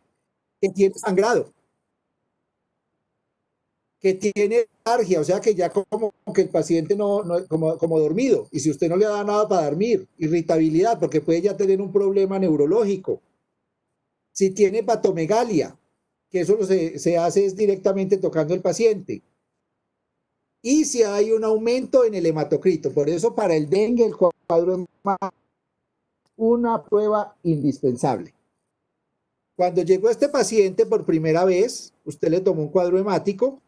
que tiene sangrado, que tiene alergia, o sea que ya como que el paciente como dormido, y si usted no le da nada para dormir, irritabilidad, porque puede ya tener un problema neurológico. Si tiene hepatomegalia, que eso se hace es directamente tocando el paciente. Y si hay un aumento en el hematocrito, por eso para el dengue el cuadro es una prueba indispensable. Cuando llegó este paciente por primera vez, usted le tomó un cuadro hemático,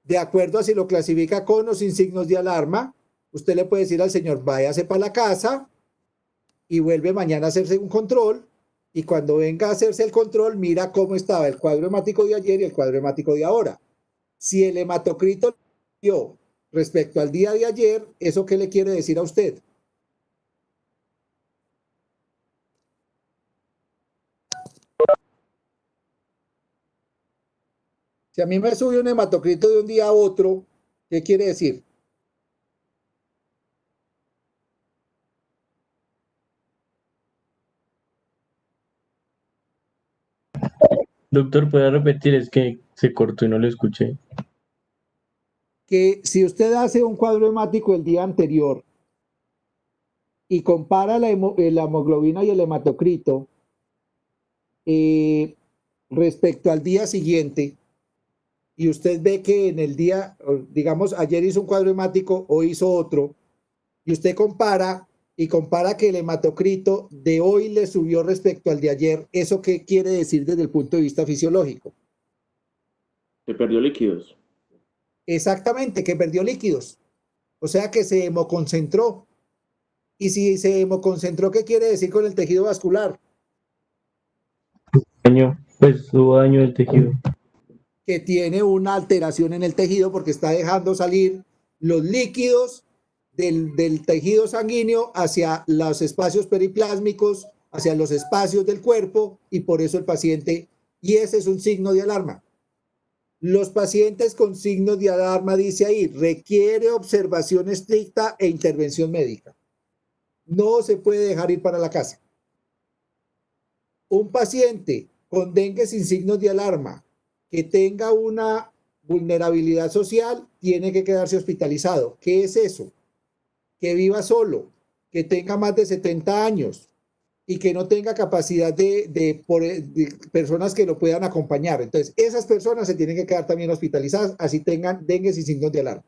de acuerdo a si lo clasifica con o sin signos de alarma, usted le puede decir al señor, váyase para la casa y vuelve mañana a hacerse un control, y cuando venga a hacerse el control, mira cómo estaba el cuadro hemático de ayer y el cuadro hemático de ahora. Si el hematocrito dio respecto al día de ayer, ¿eso qué le quiere decir a usted? Si a mí me sube un hematocrito de un día a otro, ¿qué quiere decir? Doctor, ¿puede repetir? Es que se cortó y no lo escuché. Que si usted hace un cuadro hemático el día anterior y compara la hemoglobina y el hematocrito respecto al día siguiente, y usted ve que en el día, digamos, ayer hizo un cuadro hemático, hoy hizo otro, y usted compara que el hematocrito de hoy le subió respecto al de ayer, ¿eso qué quiere decir desde el punto de vista fisiológico? Se perdió líquidos. Exactamente, que perdió líquidos, o sea que se hemoconcentró. Y si se hemoconcentró, ¿qué quiere decir con el tejido vascular? Daño, pues hubo daño del tejido. Que tiene una alteración en el tejido porque está dejando salir los líquidos del tejido sanguíneo hacia los espacios periplásmicos, hacia los espacios del cuerpo, y por eso el paciente, y ese es un signo de alarma. Los pacientes con signos de alarma, dice ahí, requiere observación estricta e intervención médica. No se puede dejar ir para la casa. Un paciente con dengue sin signos de alarma, que tenga una vulnerabilidad social, tiene que quedarse hospitalizado. ¿Qué es eso? Que viva solo, que tenga más de 70 años y que no tenga capacidad de personas que lo puedan acompañar. Entonces, esas personas se tienen que quedar también hospitalizadas, así tengan dengue sin signos de alarma.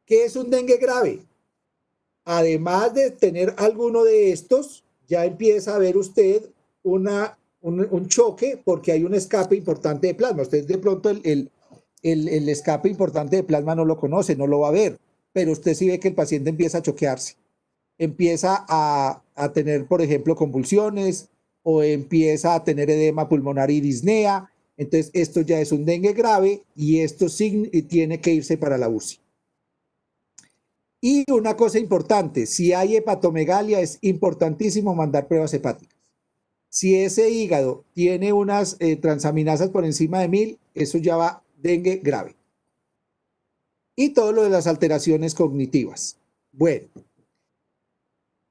¿Qué es un dengue grave? Además de tener alguno de estos, ya empieza a ver usted un choque porque hay un escape importante de plasma. Usted de pronto el escape importante de plasma no lo conoce, no lo va a ver, pero usted sí ve que el paciente empieza a choquearse, empieza a tener, por ejemplo, convulsiones o empieza a tener edema pulmonar y disnea. Entonces, esto ya es un dengue grave y esto tiene que irse para la UCI. Y una cosa importante, si hay hepatomegalia, es importantísimo mandar pruebas hepáticas. Si ese hígado tiene unas transaminasas por encima de 1000, eso ya va dengue grave. Y todo lo de las alteraciones cognitivas. Bueno,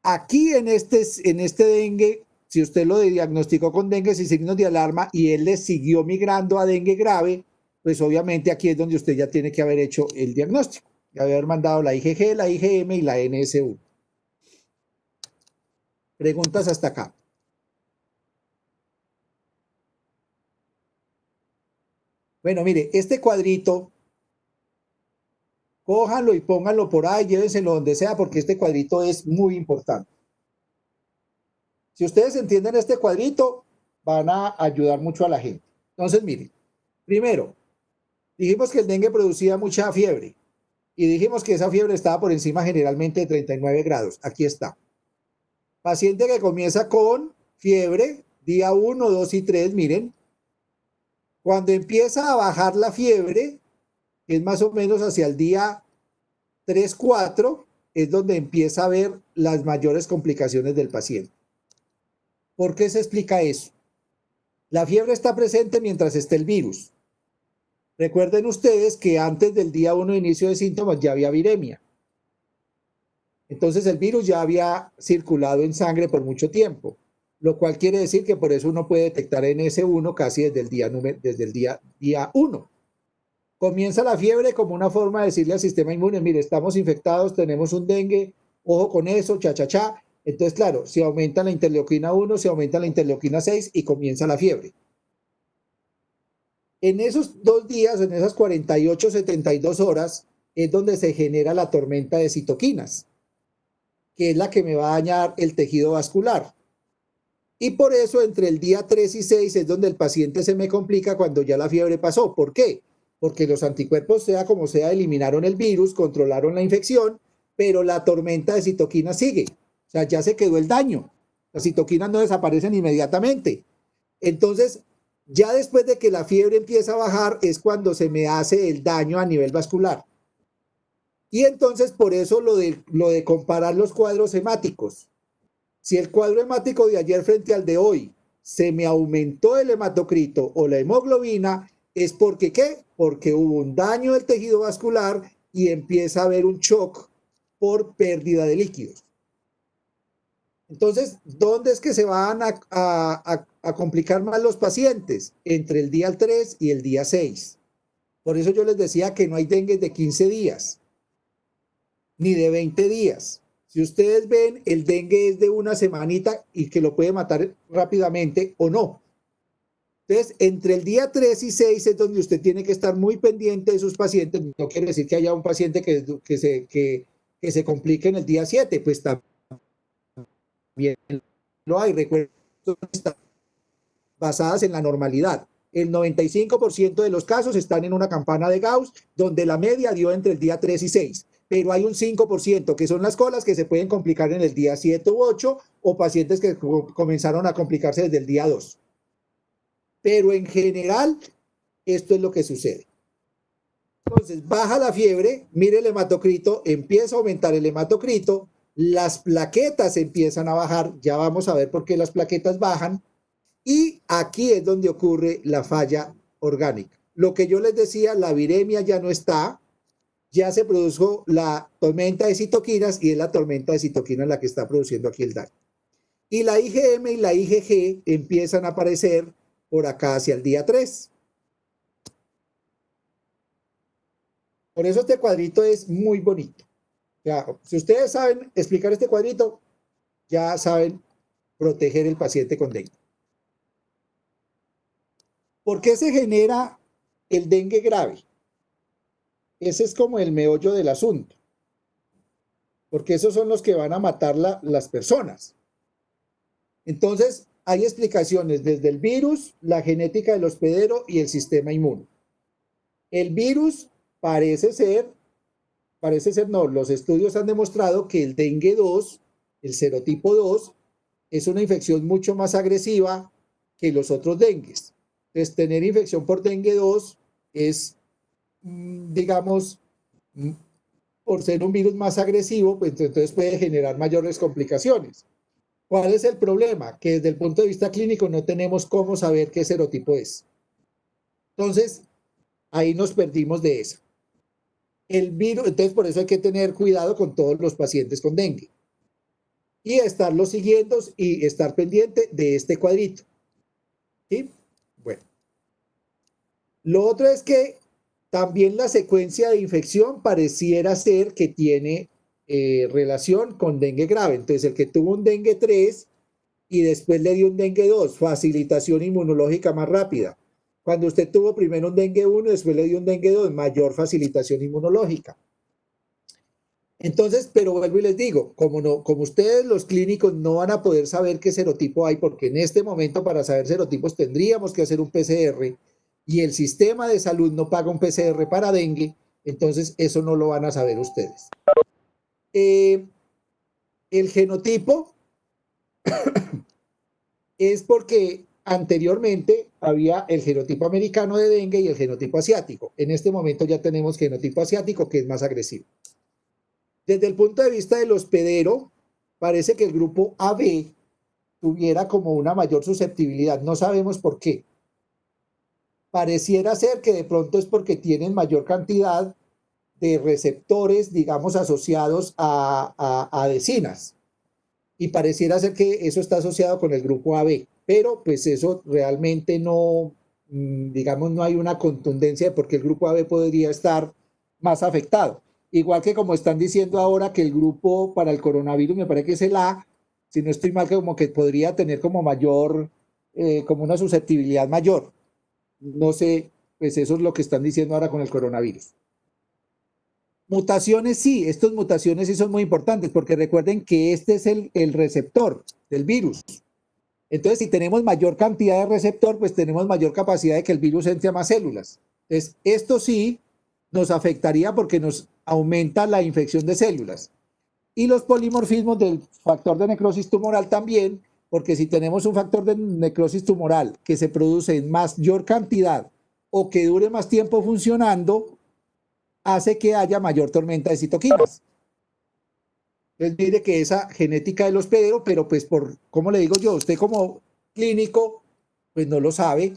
aquí en este dengue, si usted lo diagnosticó con dengue sin signos de alarma y él le siguió migrando a dengue grave, pues obviamente aquí es donde usted ya tiene que haber hecho el diagnóstico, haber mandado la IgG, la IgM y la NSU. Preguntas hasta acá. Bueno, mire, este cuadrito, cójanlo y pónganlo por ahí, llévenselo donde sea, porque este cuadrito es muy importante. Si ustedes entienden este cuadrito, van a ayudar mucho a la gente. Entonces, miren, primero, dijimos que el dengue producía mucha fiebre y dijimos que esa fiebre estaba por encima generalmente de 39 grados. Aquí está. Paciente que comienza con fiebre, día 1, 2 y 3, miren. Cuando empieza a bajar la fiebre, que es más o menos hacia el día 3, 4, es donde empieza a ver las mayores complicaciones del paciente. ¿Por qué se explica eso? La fiebre está presente mientras esté el virus. Recuerden ustedes que antes del día 1 de inicio de síntomas ya había viremia. Entonces el virus ya había circulado en sangre por mucho tiempo, lo cual quiere decir que por eso uno puede detectar NS1 casi desde el día 1. Comienza la fiebre como una forma de decirle al sistema inmune, mire, estamos infectados, tenemos un dengue, ojo con eso, cha, cha, cha. Entonces, claro, se aumenta la interleuquina 1, se aumenta la interleuquina 6 y comienza la fiebre. En esos 2 días, en esas 48, 72 horas, es donde se genera la tormenta de citoquinas, que es la que me va a dañar el tejido vascular. Y por eso entre el día 3 y 6 es donde el paciente se me complica cuando ya la fiebre pasó. ¿Por qué? Porque los anticuerpos, sea como sea, eliminaron el virus, controlaron la infección, pero la tormenta de citoquinas sigue. O sea, ya se quedó el daño. Las citoquinas no desaparecen inmediatamente. Entonces, ya después de que la fiebre empieza a bajar es cuando se me hace el daño a nivel vascular. Y entonces por eso lo de comparar los cuadros hemáticos. Si el cuadro hemático de ayer frente al de hoy se me aumentó el hematocrito o la hemoglobina, es porque ¿qué? Porque hubo un daño del tejido vascular y empieza a haber un shock por pérdida de líquidos. Entonces, ¿dónde es que se van a complicar más los pacientes? Entre el día 3 y el día 6. Por eso yo les decía que no hay dengue de 15 días, ni de 20 días. Si ustedes ven, el dengue es de una semanita y que lo puede matar rápidamente o no. Entonces, entre el día 3 y 6 es donde usted tiene que estar muy pendiente de sus pacientes. No quiere decir que haya un paciente que se complique en el día 7, pues también lo hay. Recuerden, están basadas en la normalidad. El 95% de los casos están en una campana de Gauss, donde la media dio entre el día 3 y 6. Pero hay un 5% que son las colas que se pueden complicar en el día 7 u 8, o pacientes que comenzaron a complicarse desde el día 2. Pero en general, esto es lo que sucede. Entonces, baja la fiebre, mire el hematocrito, empieza a aumentar el hematocrito, las plaquetas empiezan a bajar, ya vamos a ver por qué las plaquetas bajan, y aquí es donde ocurre la falla orgánica. Lo que yo les decía, la viremia ya no está, ya se produjo la tormenta de citoquinas, y es la tormenta de citoquinas la que está produciendo aquí el daño. Y la IgM y la IgG empiezan a aparecer por acá hacia el día 3. Por eso este cuadrito es muy bonito. Ya, si ustedes saben explicar este cuadrito, ya saben proteger el paciente con dengue. ¿Por qué se genera el dengue grave? Ese es como el meollo del asunto. Porque esos son los que van a matar las personas. Entonces, hay explicaciones desde el virus, la genética del hospedero y el sistema inmune. El virus parece ser no, los estudios han demostrado que el dengue 2, el serotipo 2, es una infección mucho más agresiva que los otros dengues. Entonces, tener infección por dengue 2 es, digamos, por ser un virus más agresivo, pues entonces puede generar mayores complicaciones. ¿Cuál es el problema? Que desde el punto de vista clínico no tenemos cómo saber qué serotipo es. Entonces, ahí nos perdimos de eso. El virus, entonces por eso hay que tener cuidado con todos los pacientes con dengue. Y estarlos siguiendo y estar pendiente de este cuadrito. ¿Sí? Bueno. Lo otro es que también la secuencia de infección pareciera ser que tiene relación con dengue grave. Entonces, el que tuvo un dengue 3 y después le dio un dengue 2, facilitación inmunológica más rápida. Cuando usted tuvo primero un dengue 1 y después le dio un dengue 2, mayor facilitación inmunológica. Entonces, pero vuelvo y les digo, como ustedes los clínicos no van a poder saber qué serotipo hay, porque en este momento para saber serotipos tendríamos que hacer un PCR y el sistema de salud no paga un PCR para dengue, entonces eso no lo van a saber ustedes. El genotipo es porque anteriormente había el genotipo americano de dengue y el genotipo asiático. En este momento ya tenemos genotipo asiático, que es más agresivo. Desde el punto de vista del hospedero, parece que el grupo AB tuviera como una mayor susceptibilidad. No sabemos por qué. Pareciera ser que de pronto es porque tienen mayor cantidad de receptores, digamos, asociados a adhesinas. Y pareciera ser que eso está asociado con el grupo AB. Pero pues eso realmente no, digamos, no hay una contundencia de por qué el grupo AB podría estar más afectado. Igual que como están diciendo ahora que el grupo para el coronavirus, me parece que es el A, si no estoy mal, como que podría tener como mayor, como una susceptibilidad mayor. No sé, pues eso es lo que están diciendo ahora con el coronavirus. Mutaciones sí, estas mutaciones sí son muy importantes porque recuerden que este es el receptor del virus. Entonces, si tenemos mayor cantidad de receptor, pues tenemos mayor capacidad de que el virus entre a más células. Entonces, esto sí nos afectaría porque nos aumenta la infección de células. Y los polimorfismos del factor de necrosis tumoral también, porque si tenemos un factor de necrosis tumoral que se produce en mayor cantidad o que dure más tiempo funcionando, hace que haya mayor tormenta de citoquinas. Entonces mire que esa genética del hospedero, pero pues ¿cómo le digo yo? Usted como clínico, pues no lo sabe.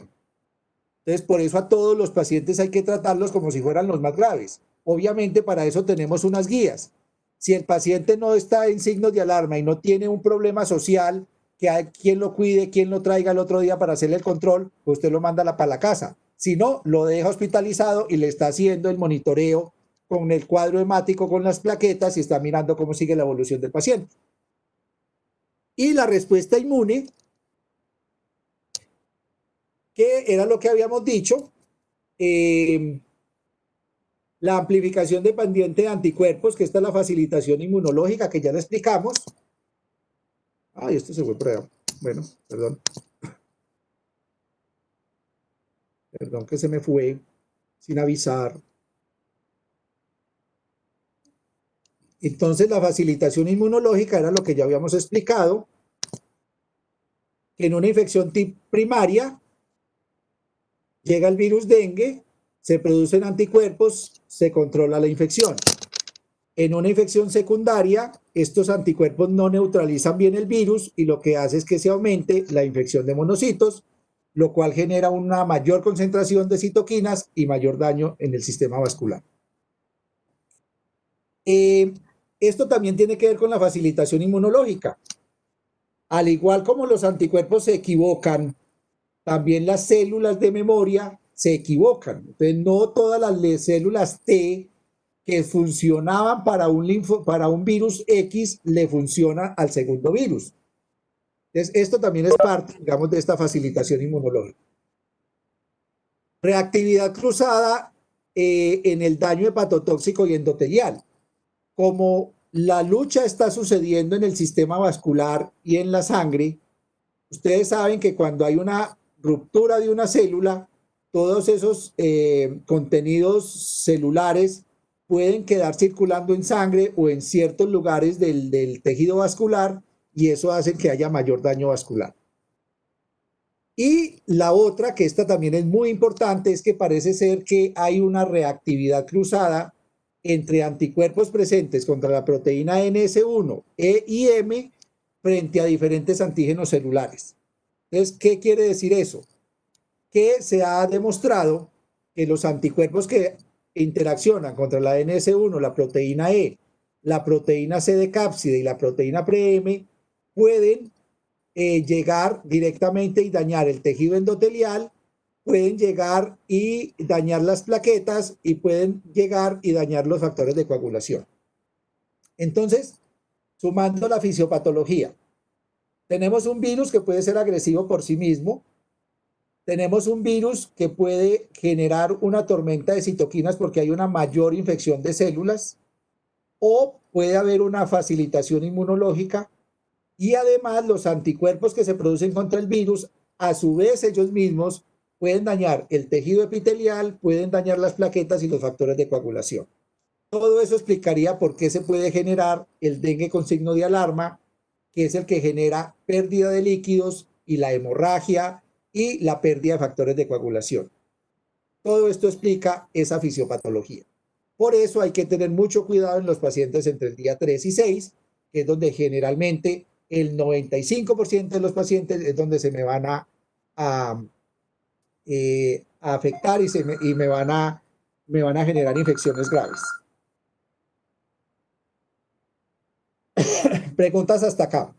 Entonces por eso a todos los pacientes hay que tratarlos como si fueran los más graves. Obviamente para eso tenemos unas guías. Si el paciente no está en signos de alarma y no tiene un problema social, que hay quien lo cuide, quien lo traiga el otro día para hacerle el control, pues usted lo manda para la casa. Si no, lo deja hospitalizado y le está haciendo el monitoreo con el cuadro hemático, con las plaquetas y está mirando cómo sigue la evolución del paciente. Y la respuesta inmune, que era lo que habíamos dicho, la amplificación dependiente de anticuerpos, que esta es la facilitación inmunológica, que ya la explicamos. Ay, esto se fue por allá. Bueno, perdón. Perdón que se me fue sin avisar. Entonces, la facilitación inmunológica era lo que ya habíamos explicado, que en una infección primaria llega el virus dengue, se producen anticuerpos, se controla la infección. En una infección secundaria, estos anticuerpos no neutralizan bien el virus y lo que hace es que se aumente la infección de monocitos, lo cual genera una mayor concentración de citoquinas y mayor daño en el sistema vascular. Esto también tiene que ver con la facilitación inmunológica. Al igual como los anticuerpos se equivocan, también las células de memoria se equivocan. Entonces, no todas las células T que funcionaban para un virus X le funcionan al segundo virus. Entonces, esto también es parte, digamos, de esta facilitación inmunológica. Reactividad cruzada en el daño hepatotóxico y endotelial. Como la lucha está sucediendo en el sistema vascular y en la sangre, ustedes saben que cuando hay una ruptura de una célula, todos esos contenidos celulares pueden quedar circulando en sangre o en ciertos lugares del tejido vascular y eso hace que haya mayor daño vascular. Y la otra, que esta también es muy importante, es que parece ser que hay una reactividad cruzada entre anticuerpos presentes contra la proteína NS1, E y M frente a diferentes antígenos celulares. Entonces, ¿qué quiere decir eso? Que se ha demostrado que los anticuerpos que interaccionan contra la NS1, la proteína E, la proteína C de cápside y la proteína PRM pueden llegar directamente y dañar el tejido endotelial, pueden llegar y dañar las plaquetas y pueden llegar y dañar los factores de coagulación. Entonces, sumando la fisiopatología, tenemos un virus que puede ser agresivo por sí mismo, tenemos un virus que puede generar una tormenta de citoquinas porque hay una mayor infección de células, o puede haber una facilitación inmunológica, y además los anticuerpos que se producen contra el virus, a su vez ellos mismos pueden dañar el tejido epitelial, pueden dañar las plaquetas y los factores de coagulación. Todo eso explicaría por qué se puede generar el dengue con signo de alarma, que es el que genera pérdida de líquidos y la hemorragia y la pérdida de factores de coagulación. Todo esto explica esa fisiopatología. Por eso hay que tener mucho cuidado en los pacientes entre el día 3 y 6, que es donde generalmente el 95% de los pacientes es donde se me van a afectar y me van a generar infecciones graves. Preguntas hasta acá.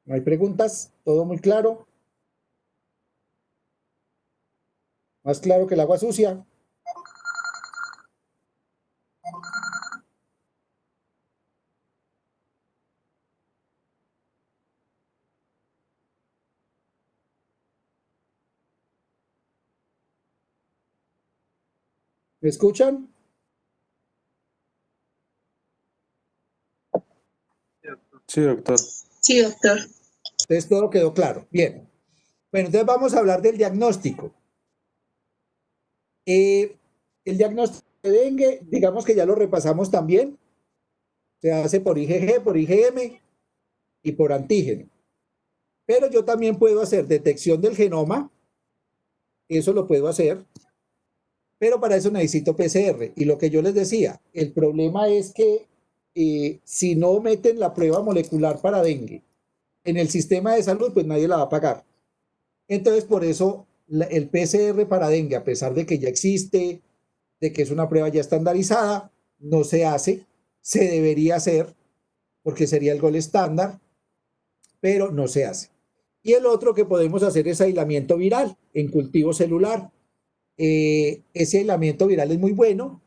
¿No hay preguntas? ¿Todo muy claro? ¿Más claro que el agua sucia? ¿Me escuchan? Sí, doctor. Sí, doctor. Entonces todo quedó claro. Bien. Bueno, entonces vamos a hablar del diagnóstico. El diagnóstico de dengue, digamos que ya lo repasamos también. Se hace por IgG, por IgM y por antígeno. Pero yo también puedo hacer detección del genoma. Eso lo puedo hacer. Pero para eso necesito PCR. Y lo que yo les decía, el problema es que si no meten la prueba molecular para dengue en el sistema de salud, pues nadie la va a pagar. Entonces, por eso el PCR para dengue, a pesar de que ya existe, de que es una prueba ya estandarizada, no se hace. Se debería hacer, porque sería el gol estándar, pero no se hace. Y el otro que podemos hacer es aislamiento viral en cultivo celular. Ese aislamiento viral es muy bueno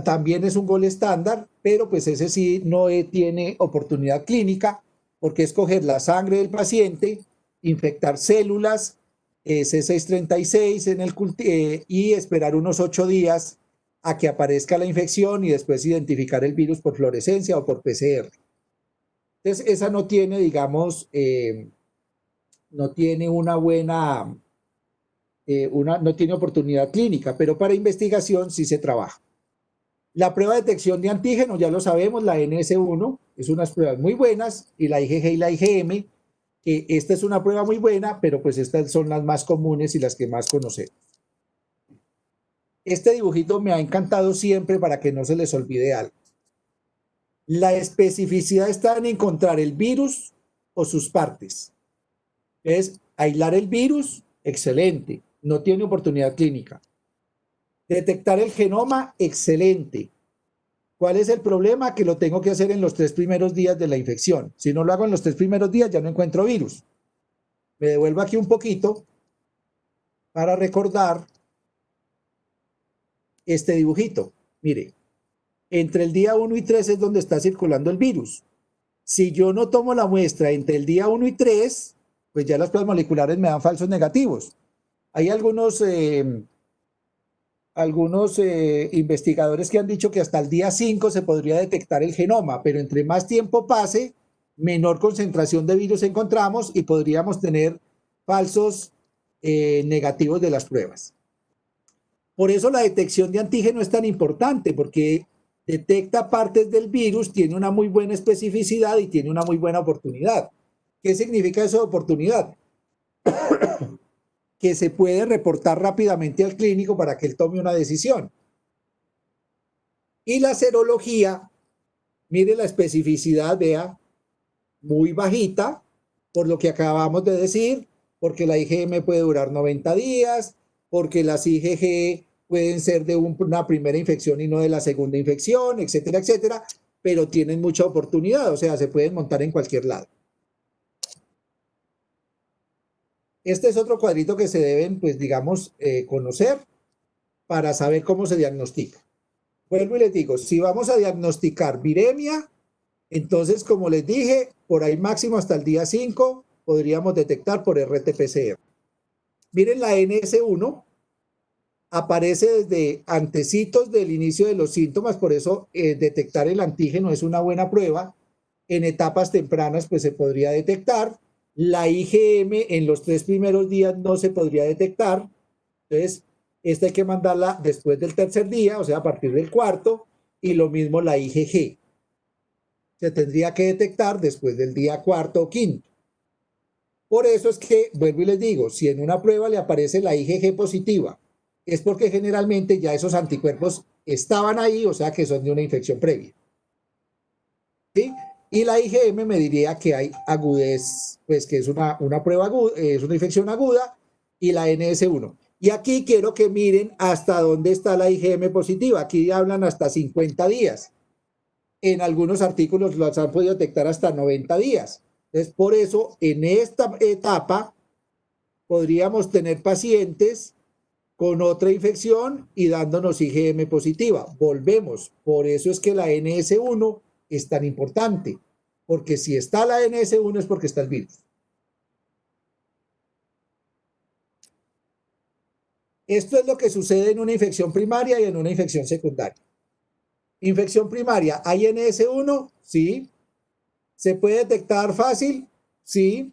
También es un gol estándar, pero pues ese sí no tiene oportunidad clínica, porque es coger la sangre del paciente, infectar células C636 y esperar unos 8 días a que aparezca la infección y después identificar el virus por fluorescencia o por PCR. Entonces, esa no tiene, digamos, no tiene una buena, no tiene oportunidad clínica, pero para investigación sí se trabaja. La prueba de detección de antígenos, ya lo sabemos, la NS1, es unas pruebas muy buenas, y la IgG y la IgM, que esta es una prueba muy buena, pero pues estas son las más comunes y las que más conocemos. Este dibujito me ha encantado siempre para que no se les olvide algo. La especificidad está en encontrar el virus o sus partes. Es aislar el virus, excelente, no tiene oportunidad clínica. Detectar el genoma, excelente. ¿Cuál es el problema? Que lo tengo que hacer en los 3 primeros días de la infección. Si no lo hago en los 3 primeros días, ya no encuentro virus. Me devuelvo aquí un poquito para recordar este dibujito. Mire, entre el día 1 y 3 es donde está circulando el virus. Si yo no tomo la muestra entre el día 1 y 3, pues ya las pruebas moleculares me dan falsos negativos. Hay algunos investigadores que han dicho que hasta el día 5 se podría detectar el genoma, pero entre más tiempo pase, menor concentración de virus encontramos y podríamos tener falsos negativos de las pruebas. Por eso la detección de antígeno es tan importante, porque detecta partes del virus, tiene una muy buena especificidad y tiene una muy buena oportunidad. ¿Qué significa eso de oportunidad? Que se puede reportar rápidamente al clínico para que él tome una decisión. Y la serología, mire la especificidad, vea, muy bajita, por lo que acabamos de decir, porque la IgM puede durar 90 días, porque las IgG pueden ser de una primera infección y no de la segunda infección, etcétera, etcétera, pero tienen mucha oportunidad, o sea, se pueden montar en cualquier lado. Este es otro cuadrito que se deben, pues, digamos, conocer para saber cómo se diagnostica. Vuelvo y les digo, si vamos a diagnosticar viremia, entonces, como les dije, por ahí máximo hasta el día 5 podríamos detectar por RT-PCR. Miren, la NS1 aparece desde antecitos del inicio de los síntomas, por eso detectar el antígeno es una buena prueba. En etapas tempranas, pues se podría detectar. La IgM en los 3 primeros días no se podría detectar. Entonces, esta hay que mandarla después del tercer día, o sea, a partir del cuarto, y lo mismo la IgG. Se tendría que detectar después del día cuarto o quinto. Por eso es que, vuelvo y les digo, si en una prueba le aparece la IgG positiva, es porque generalmente ya esos anticuerpos estaban ahí, o sea que son de una infección previa. ¿Sí? Y la IgM me diría que hay agudez, pues que es una prueba aguda, es una infección aguda, y la NS1. Y aquí quiero que miren hasta dónde está la IgM positiva. Aquí hablan hasta 50 días. En algunos artículos los han podido detectar hasta 90 días. Entonces, por eso, en esta etapa, podríamos tener pacientes con otra infección y dándonos IgM positiva. Volvemos. Por eso es que la NS1 es tan importante, porque si está la NS1 es porque está el virus. Esto es lo que sucede en una infección primaria y en una infección secundaria. Infección primaria, ¿hay NS1? Sí. ¿Se puede detectar fácil? Sí.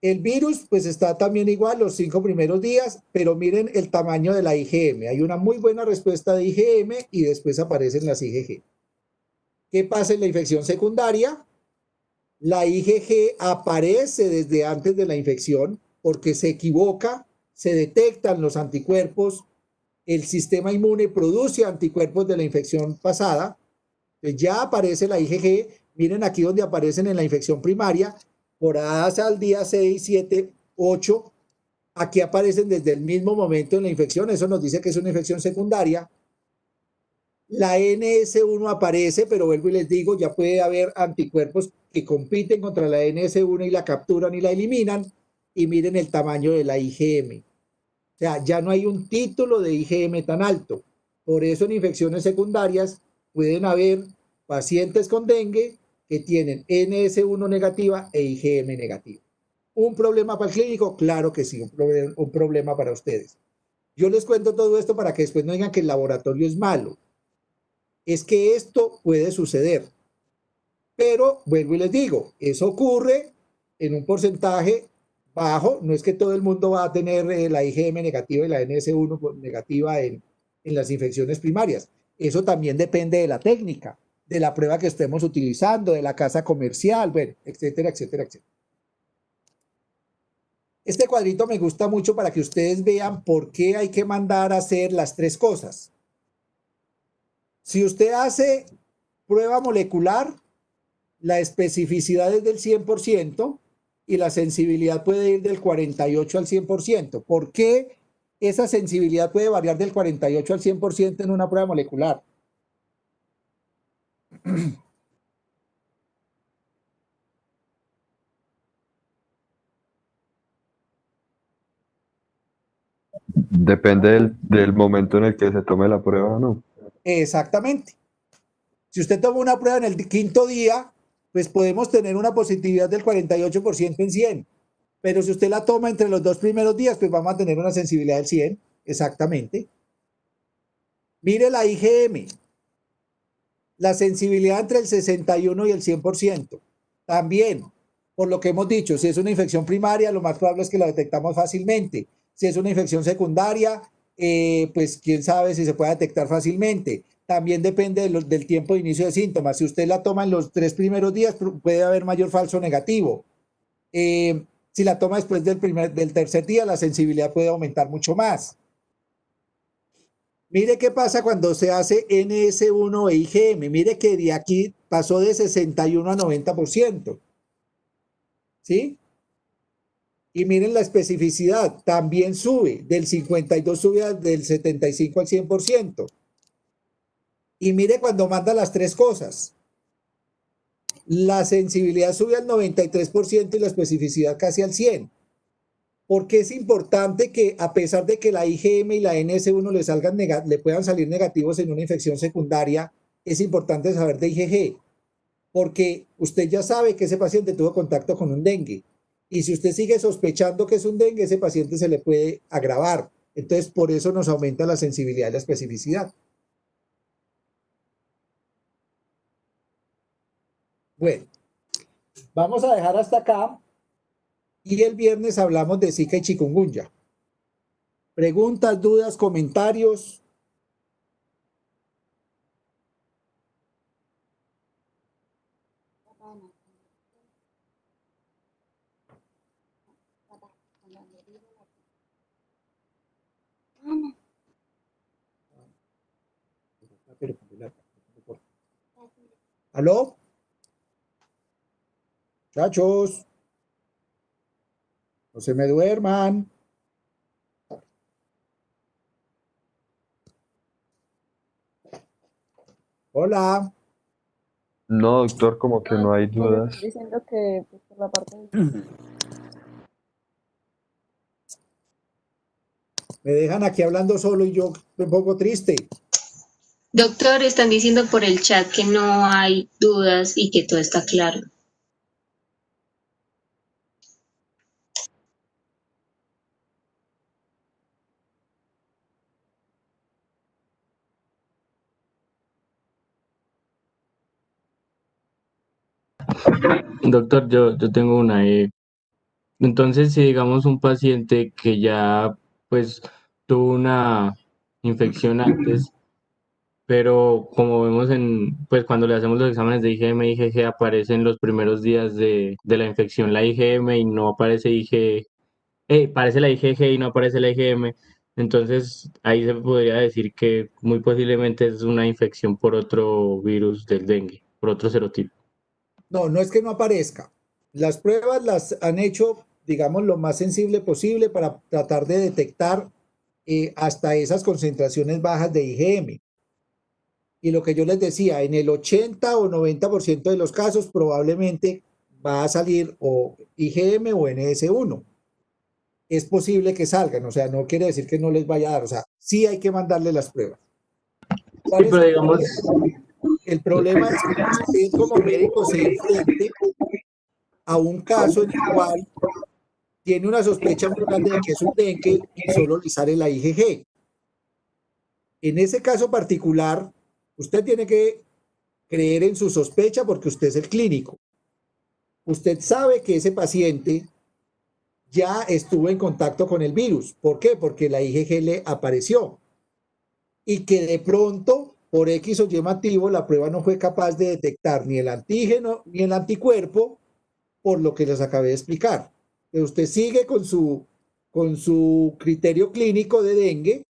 El virus, pues está también igual los 5 primeros días, pero miren el tamaño de la IgM. Hay una muy buena respuesta de IgM y después aparecen las IgG. ¿Qué pasa en la infección secundaria? La IgG aparece desde antes de la infección porque se equivoca, se detectan los anticuerpos, el sistema inmune produce anticuerpos de la infección pasada, ya aparece la IgG. Miren aquí donde aparecen en la infección primaria, por hasta el día 6, 7, 8, aquí aparecen desde el mismo momento en la infección, eso nos dice que es una infección secundaria. La NS1 aparece, pero vuelvo y les digo, ya puede haber anticuerpos que compiten contra la NS1 y la capturan y la eliminan, y miren el tamaño de la IgM. O sea, ya no hay un título de IgM tan alto. Por eso en infecciones secundarias pueden haber pacientes con dengue que tienen NS1 negativa e IgM negativa. ¿Un problema para el clínico? Claro que sí, un problema para ustedes. Yo les cuento todo esto para que después no digan que el laboratorio es malo. Es que esto puede suceder. Pero vuelvo y les digo, eso ocurre en un porcentaje bajo. No es que todo el mundo va a tener la IgM negativa y la NS1 negativa en las infecciones primarias. Eso también depende de la técnica, de la prueba que estemos utilizando, de la casa comercial, bueno, etcétera, etcétera, etcétera. Este cuadrito me gusta mucho para que ustedes vean por qué hay que mandar a hacer las tres cosas. Si usted hace prueba molecular, la especificidad es del 100% y la sensibilidad puede ir del 48 al 100%. ¿Por qué esa sensibilidad puede variar del 48 al 100% en una prueba molecular? Depende del momento en el que se tome la prueba, ¿no? Exactamente. Si usted toma una prueba en el quinto día, pues podemos tener una positividad del 48% en 100. Pero si usted la toma entre los 2 primeros días, pues vamos a tener una sensibilidad del 100. Exactamente. Mire la IgM. La sensibilidad entre el 61 y el 100%. También, por lo que hemos dicho, si es una infección primaria, lo más probable es que la detectamos fácilmente. Si es una infección secundaria, pues quién sabe si se puede detectar fácilmente. También depende del tiempo de inicio de síntomas. Si usted la toma en los 3 primeros días, puede haber mayor falso negativo. Si la toma después del tercer día, la sensibilidad puede aumentar mucho más. Mire qué pasa cuando se hace NS1 e IgM. Mire que de aquí pasó de 61 a 90%. ¿Sí? Y miren la especificidad, también sube, del 52 sube del 75 al 100%. Y mire cuando manda las tres cosas. La sensibilidad sube al 93% y la especificidad casi al 100%. Porque es importante que a pesar de que la IgM y la NS1 le puedan salir negativos en una infección secundaria, es importante saber de IgG. Porque usted ya sabe que ese paciente tuvo contacto con un dengue. Y si usted sigue sospechando que es un dengue, ese paciente se le puede agravar. Entonces, por eso nos aumenta la sensibilidad y la especificidad. Bueno, vamos a dejar hasta acá. Y el viernes hablamos de Zika y chikungunya. Preguntas, dudas, comentarios. ¿Aló? Muchachos, no se me duerman. Hola. No, doctor, como que no hay dudas. Diciendo que pues, por la parte Me dejan aquí hablando solo y yo un poco triste. Doctor, están diciendo por el chat que no hay dudas y que todo está claro. Doctor, yo tengo una. Entonces, si digamos un paciente que ya pues tuvo una infección antes, pero como vemos pues cuando le hacemos los exámenes de IgM y IgG aparecen los primeros días de la infección la IgM y no aparece aparece la IgG y no aparece la IgM, entonces ahí se podría decir que muy posiblemente es una infección por otro virus del dengue, por otro serotipo. No, no es que no aparezca. Las pruebas las han hecho, digamos, lo más sensible posible para tratar de detectar hasta esas concentraciones bajas de IgM. Y lo que yo les decía, en el 80 o 90% de los casos probablemente va a salir o IgM o NS1. Es posible que salgan, o sea, no quiere decir que no les vaya a dar, o sea, sí hay que mandarle las pruebas. ¿Cuál Sí, es pero el digamos, problema? El problema es que usted como médico se enfrente a un caso en el cual tiene una sospecha muy grande de que es un dengue y solo le sale la IgG. En ese caso particular, usted tiene que creer en su sospecha porque usted es el clínico. Usted sabe que ese paciente ya estuvo en contacto con el virus. ¿Por qué? Porque la IgG le apareció. Y que de pronto, por X o Y motivo, la prueba no fue capaz de detectar ni el antígeno ni el anticuerpo, por lo que les acabé de explicar. Pero usted sigue con su criterio clínico de dengue,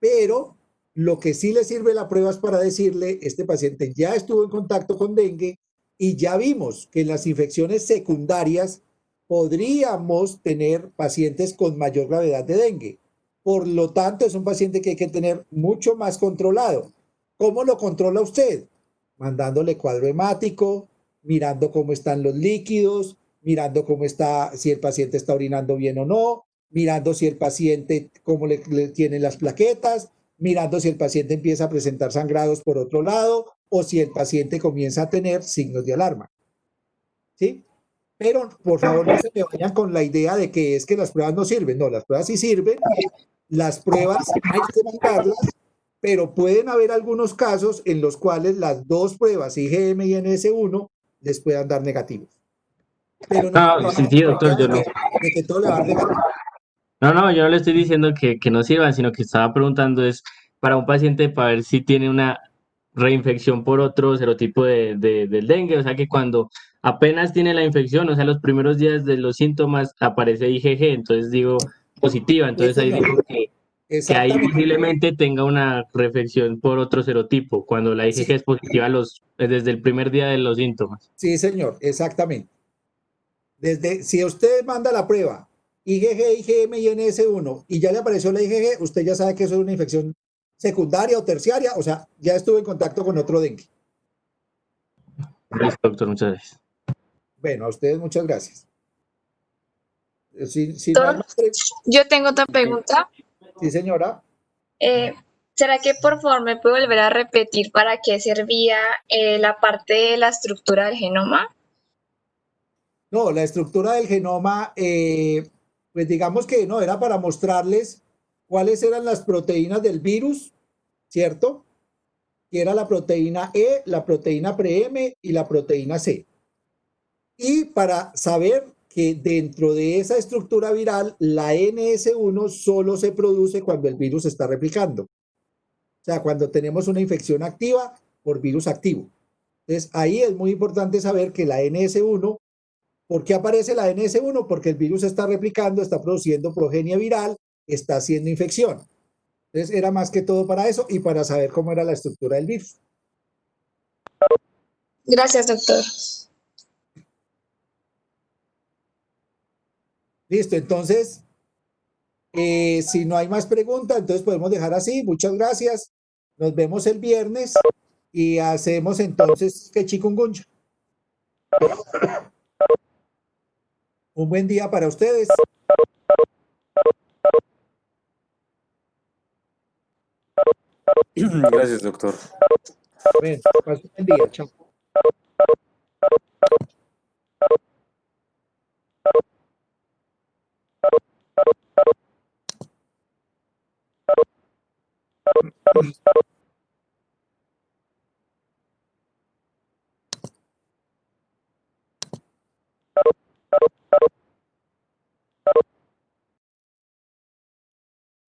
pero lo que sí le sirve la prueba es para decirle, este paciente ya estuvo en contacto con dengue y ya vimos que en las infecciones secundarias podríamos tener pacientes con mayor gravedad de dengue. Por lo tanto, es un paciente que hay que tener mucho más controlado. ¿Cómo lo controla usted? Mandándole cuadro hemático, mirando cómo están los líquidos, mirando cómo está, si el paciente está orinando bien o no, mirando si el paciente, cómo le tienen las plaquetas, mirando si el paciente empieza a presentar sangrados por otro lado o si el paciente comienza a tener signos de alarma. ¿Sí? Pero por favor no se me vayan con la idea de que es que las pruebas no sirven. No, las pruebas sí sirven, las pruebas hay que mandarlas, pero pueden haber algunos casos en los cuales las dos pruebas, IgM y NS1, les puedan dar negativos. Pero no nos no, sí, sí, doctor, yo no. de que todo le va a dar negativo. No, yo no le estoy diciendo que no sirvan, sino que estaba preguntando es para un paciente para ver si tiene una reinfección por otro serotipo del dengue, o sea que cuando apenas tiene la infección, o sea, los primeros días de los síntomas aparece IgG, entonces digo positiva, Sí, entonces ahí señor. digo que ahí Exactamente. posiblemente tenga una reinfección por otro serotipo, cuando la IgG Sí, es positiva desde el primer día de los síntomas. sí, señor, exactamente. Si usted manda la prueba IgG, IgM y NS1 y ya le apareció la IgG, usted ya sabe que eso es una infección secundaria o terciaria, o sea, ya estuvo en contacto con otro dengue. Listo, doctor, muchas gracias. Bueno, a ustedes muchas gracias. Si no hay Doctor, más preguntas, yo tengo otra pregunta. sí, señora. ¿Será que por favor me puede volver a repetir para qué servía la parte de la estructura del genoma? No, la estructura del genoma, pues digamos que no, era para mostrarles cuáles eran las proteínas del virus, ¿cierto? Que era la proteína E, la proteína pre-M y la proteína C. Y para saber que dentro de esa estructura viral, la NS1 solo se produce cuando el virus está replicando. O sea, cuando tenemos una infección activa por virus activo. Entonces, ahí es muy importante saber que la NS1, ¿por qué aparece la NS1? Porque el virus está replicando, está produciendo progenie viral, está haciendo infección. Entonces, era más que todo para eso y para saber cómo era la estructura del virus. Gracias, doctor. Listo, entonces, si no hay más preguntas, entonces podemos dejar así. Muchas gracias. Nos vemos el viernes y hacemos entonces que chikungunya. Un buen día para ustedes. Gracias, doctor. Bueno, pasen un buen día. Chao.